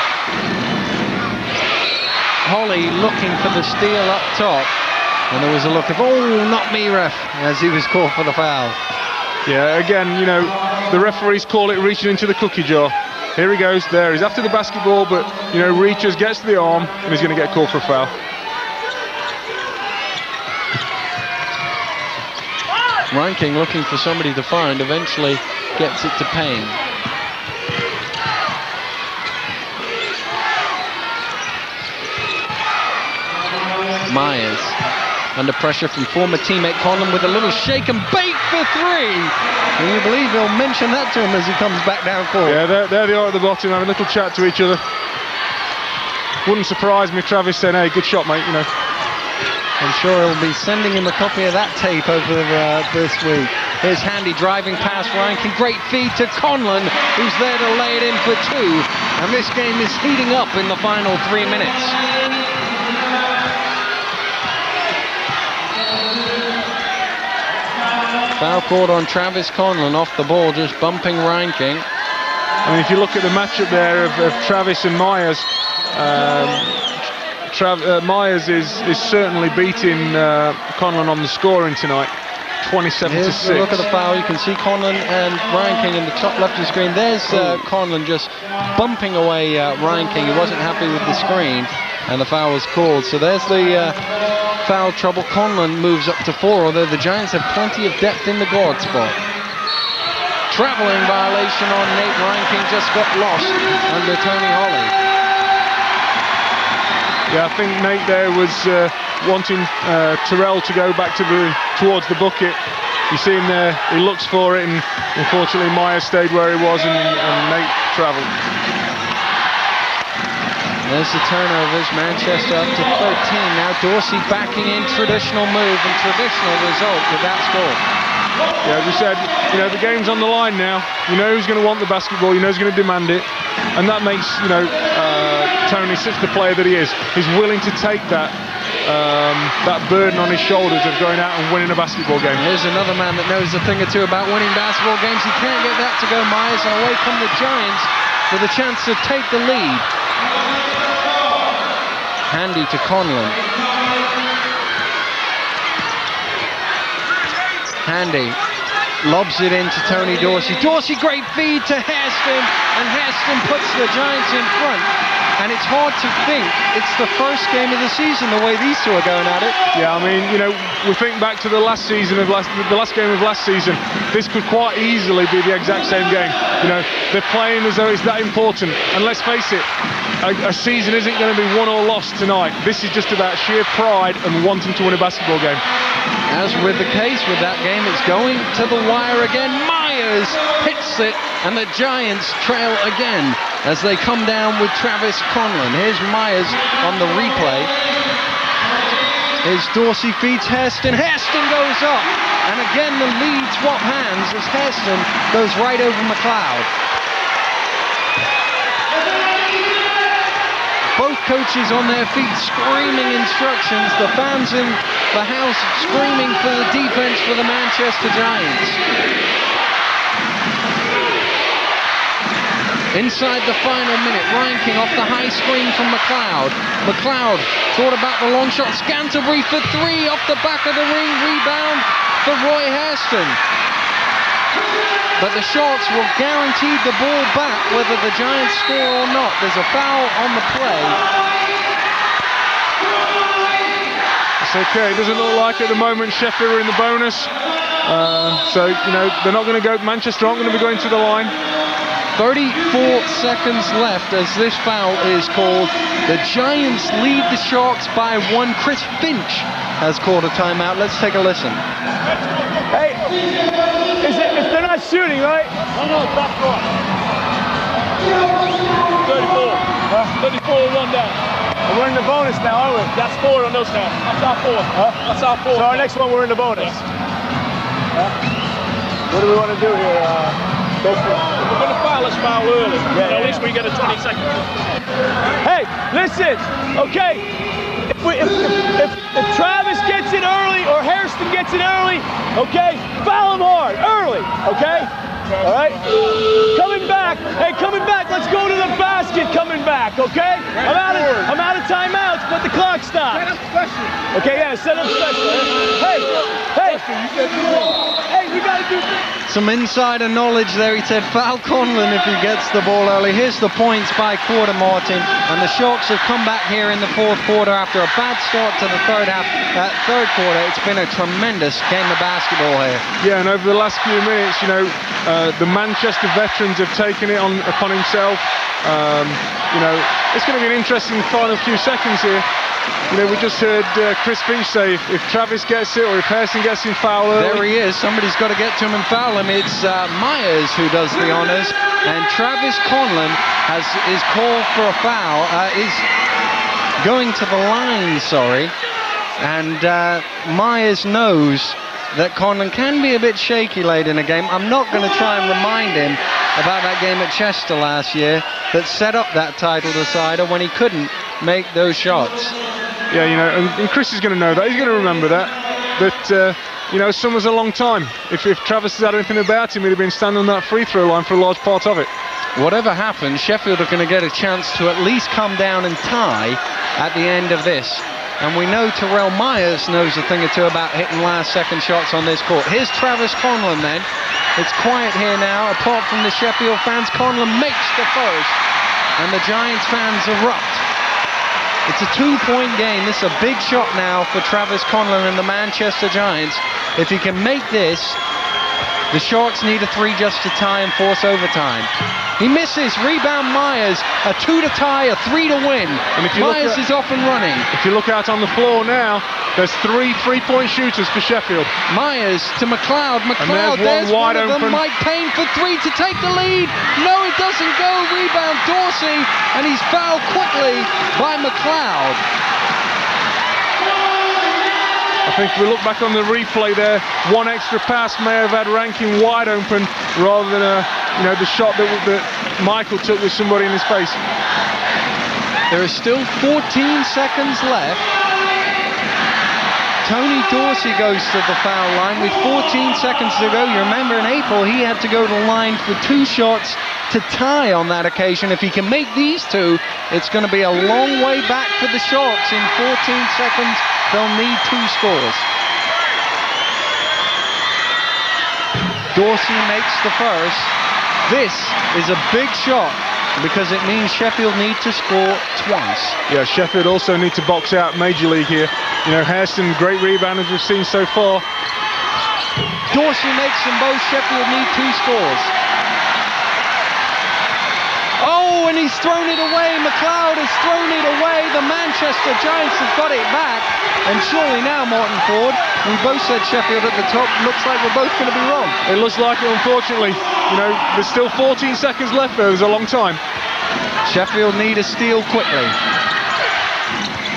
Holly looking for the steal up top, and there was a look of, oh, not me, ref, as he was called for the foul. Yeah, again, you know, the referees call it reaching into the cookie jar. Here he goes, there, he's after the basketball, but, you know, reaches, gets to the arm, and he's going to get called for a foul. Ryan King looking for somebody to find, eventually gets it to Payne. Myers under pressure from former teammate Conlon with a little shake and bake for 3. Can you believe he'll mention that to him as he comes back down court? Yeah, there they are at the bottom, having a little chat to each other. Wouldn't surprise me if Travis said, hey, good shot, mate, you know. I'm sure he'll be sending him a copy of that tape over this week. Here's Handy driving past Ryan King. Great feed to Conlon, who's there to lay it in for 2. And this game is heating up in the final 3 minutes. Foul called on Travis Conlon off the ball, just bumping Ryan King. I mean, if you look at the matchup there of Travis and Myers, Myers is certainly beating Conlon on the scoring tonight, 27 to 6. Look at the foul. You can see Conlon and Ryan King in the top left of the screen. There's Conlon just bumping away Ryan King. He wasn't happy with the screen, and the foul was called. So there's the foul trouble. Conlon moves up to 4, although the Giants have plenty of depth in the guard spot. Traveling violation on Nate. Ryan King just got lost under Tony Holly. Yeah, I think Nate there was wanting Terrell to go back towards the bucket. You see him there, he looks for it, and unfortunately Myers stayed where he was, and Nate travelled. There's the turnovers, Manchester up to 13. Now Dorsey backing in, traditional move and traditional result with that score. Yeah, we said, you know, the game's on the line now. You know who's going to want the basketball, you know who's going to demand it. And that makes, you know, Tony such the player that he is. He's willing to take that burden on his shoulders of going out and winning a basketball game. Here's another man that knows a thing or two about winning basketball games. He can't get that to go. Myers, and away come the Giants with a chance to take the lead. Handy to Conlon. Handy lobs it into Tony Dorsey. Dorsey, great feed to Hairston, and Hairston puts the Giants in front. And it's hard to think it's the first game of the season the way these two are going at it. Yeah, I mean, you know, we think back to the last game of last season. This could quite easily be the exact same game. You know, they're playing as though it's that important. And let's face it, a season isn't going to be won or lost tonight. This is just about sheer pride and wanting to win a basketball game. As with the case with that game, it's going to the wire again. Myers hits it, and the Giants trail again as they come down with Travis Conlon. Here's Myers on the replay. Here's Dorsey feeds Hairston. Hairston goes up, and again the lead swap hands as Hairston goes right over McLeod. Both coaches on their feet screaming instructions. The fans in the house screaming for the defense for the Manchester Giants. Inside the final minute, Ryan King off the high screen from McLeod. McLeod thought about the long shot. Scantlebury for three off the back of the ring. Rebound for Roy Hairston. But the Sharks will guarantee the ball back whether the Giants score or not. There's a foul on the play. It's okay. It doesn't look like at the moment Sheffield are in the bonus. So, you know, they're not going to go. Manchester aren't going to be going to the line. 34 seconds left as this foul is called. The Giants lead the Sharks by one. Chris Finch has called a timeout. Let's take a listen. Hey, if they're not shooting, right? No, back right. 34. 34, one down. We're in the bonus now, aren't we? That's four on those now. That's our four. Huh? That's our four. So our next one, we're in the bonus. What do we want to do here? If we're going to foul, let's foul early. Yeah, At least we get a 20 seconds. Hey, listen, okay? If Travis gets it early or Hairston gets it early, okay? Foul him hard, early, okay? All right? Coming back, hey, coming back, let's go to the basket coming back, okay? I'm out of timeouts, but the clock stopped. Okay, yeah, set up special. Hey, we got to do Some insider knowledge there. He said foul Conlon if he gets the ball early. Here's the points by quarter, Martin. And the Sharks have come back here in the fourth quarter after a bad start to the third quarter. It's been a tremendous game of basketball here. Yeah, and over the last few minutes, you know, the Manchester veterans have taken it upon himself. You know, it's going to be an interesting final few seconds here. You know, we just heard Chris Finch say if Travis gets it or if Hairston gets him foul early. There he is. Somebody's got to get to him and foul him. It's Myers who does the honors, and Travis Conlon is called for a foul. Is going to the line, sorry. And Myers knows that Conlon can be a bit shaky late in a game. I'm not going to try and remind him about that game at Chester last year that set up that title decider when he couldn't make those shots. Yeah, you know, and Chris is going to know that. He's going to remember that. But, you know, summer's a long time. If Travis has had anything about him, he'd have been standing on that free throw line for a large part of it. Whatever happens, Sheffield are going to get a chance to at least come down and tie at the end of this. And we know Terrell Myers knows a thing or two about hitting last-second shots on this court. Here's Travis Conlon then. It's quiet here now, apart from the Sheffield fans. Conlon makes the first, and the Giants fans erupt. It's a two-point game. This is a big shot now for Travis Conlon and the Manchester Giants. If he can make this, the Sharks need a three just to tie and force overtime. He misses. Rebound Myers. A two to tie, a three to win. And if Myers is off and running. If you look out on the floor now, there's three three-point shooters for Sheffield. Myers to McLeod. McLeod, there's one wide of them. open. Mike Payne for three to take the lead. No, it doesn't go. Rebound Dorsey, and he's fouled quickly by McLeod. I think if we look back on the replay there, one extra pass may have had Rankin wide open rather than you know, the shot that Michael took with somebody in his face. There is still 14 seconds left. Tony Dorsey goes to the foul line with 14 seconds to go. You remember in April he had to go to the line for two shots to tie on that occasion. If he can make these two, it's going to be a long way back for the Sharks. In 14 seconds, they'll need two scores. Dorsey makes the first. This is a big shot because it means Sheffield need to score twice. Yeah, Sheffield also need to box out Major League here. You know, Hairston, great rebound as we've seen so far. Dorsey makes them both. Sheffield need two scores. Oh, and he's thrown it away. McLeod has thrown it away. The Manchester Giants have got it back. And surely now, Martin Ford, we both said Sheffield at the top. Looks like we're both going to be wrong. It looks like it, unfortunately. You know, there's still 14 seconds left there. There's a long time. Sheffield need a steal quickly.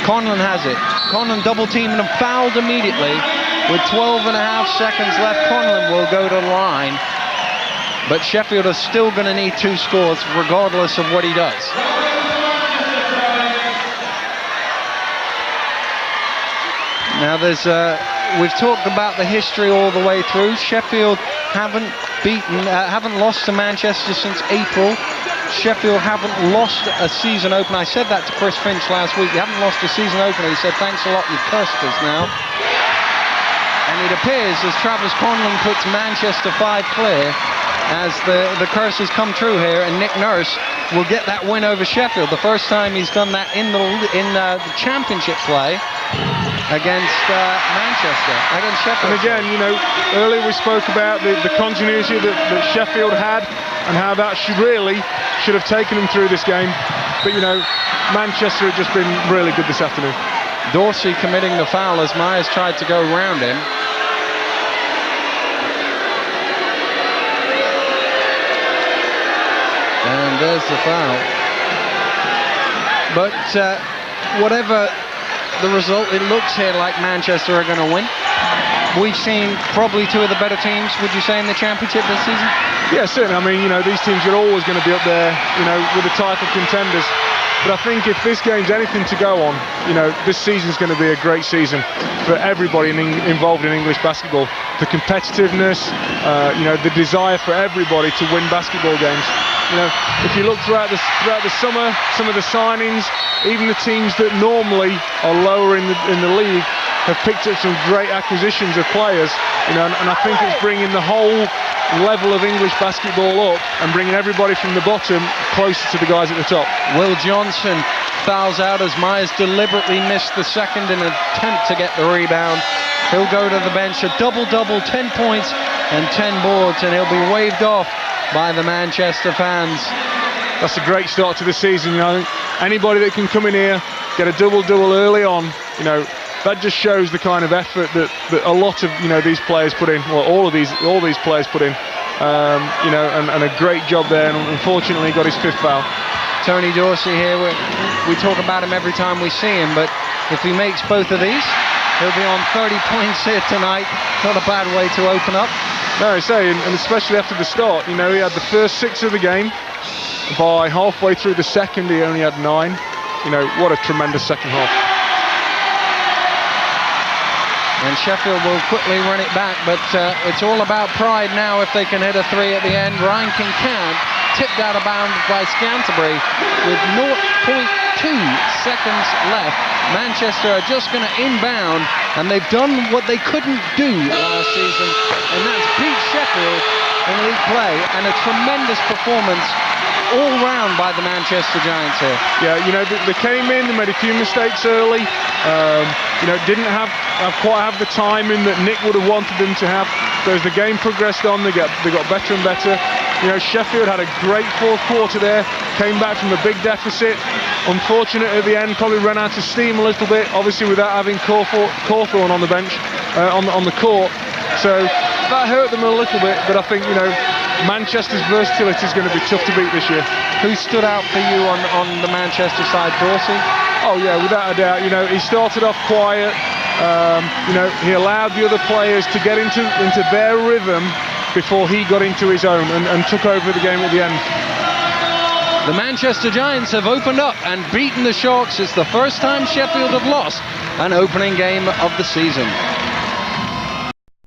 Conlon has it. Conlon double teamed and fouled immediately. With 12 and a half seconds left, Conlon will go to the line. But Sheffield are still going to need 2 scores regardless of what he does. Now we've talked about the history all the way through. Sheffield haven't lost to Manchester since April. Sheffield haven't lost a season opener. I said that to Chris Finch last week. You haven't lost a season opener. He said, thanks a lot, you've cursed us now. And it appears as Travis Conlon puts Manchester 5 clear, as the curses come true here, and Nick Nurse will get that win over Sheffield. The first time he's done that in the championship play against Manchester, against Sheffield. And again, you know, earlier we spoke about the continuity that Sheffield had and how that should have taken them through this game. But, you know, Manchester have just been really good this afternoon. Dorsey committing the foul as Myers tried to go round him. And there's the foul. But whatever the result, it looks here like Manchester are going to win. We've seen probably 2 of the better teams, would you say, in the championship this season? Yeah, certainly. I mean, you know, these teams are always going to be up there, you know, with the title contenders. But I think if this game's anything to go on, you know, this season's going to be a great season for everybody involved in English basketball. The competitiveness, you know, the desire for everybody to win basketball games. You know, if you look throughout the summer, some of the signings, even the teams that normally are lower in the league, have picked up some great acquisitions of players. You know, and I think it's bringing the whole level of English basketball up and bringing everybody from the bottom closer to the guys at the top. Will Johnson fouls out as Myers deliberately missed the second in an attempt to get the rebound. He'll go to the bench, a double-double, 10 points and 10 boards, and he'll be waved off by the Manchester fans. That's a great start to the season. You know, anybody that can come in here, get a double-double early on, you know, that just shows the kind of effort that a lot of, you know, these players put in. Well, all these players put in. You know, and a great job there. And unfortunately, got his 5th foul. Tony Dorsey here. We talk about him every time we see him, but if he makes both of these, he'll be on 30 points here tonight. Not a bad way to open up. No, I say, and especially after the start. You know, he had the first 6 of the game. By halfway through the second, he only had 9. You know, what a tremendous second half. And Sheffield will quickly run it back, but it's all about pride now if they can hit a 3 at the end. Ryan Kincannon tipped out of bounds by Scanterbury with 0.2 seconds left. Manchester are just going to inbound, and they've done what they couldn't do last season, and that's beat Sheffield in league play, and a tremendous performance all round by the Manchester Giants here. Yeah, you know, they came in, they made a few mistakes early. You know, didn't quite have the timing that Nick would have wanted them to have. But as the game progressed on, they got better and better. You know, Sheffield had a great 4th quarter there, came back from a big deficit. Unfortunate at the end, probably ran out of steam a little bit, obviously without having Cawthorne on the bench, on the court. So that hurt them a little bit, but I think, you know, Manchester's versatility is going to be tough to beat this year. Who stood out for you on the Manchester side, Dorsey? Oh yeah, without a doubt. You know, he started off quiet. You know, he allowed the other players to get into their rhythm before he got into his own and took over the game at the end. The Manchester Giants have opened up and beaten the Sharks. It's the first time Sheffield have lost an opening game of the season.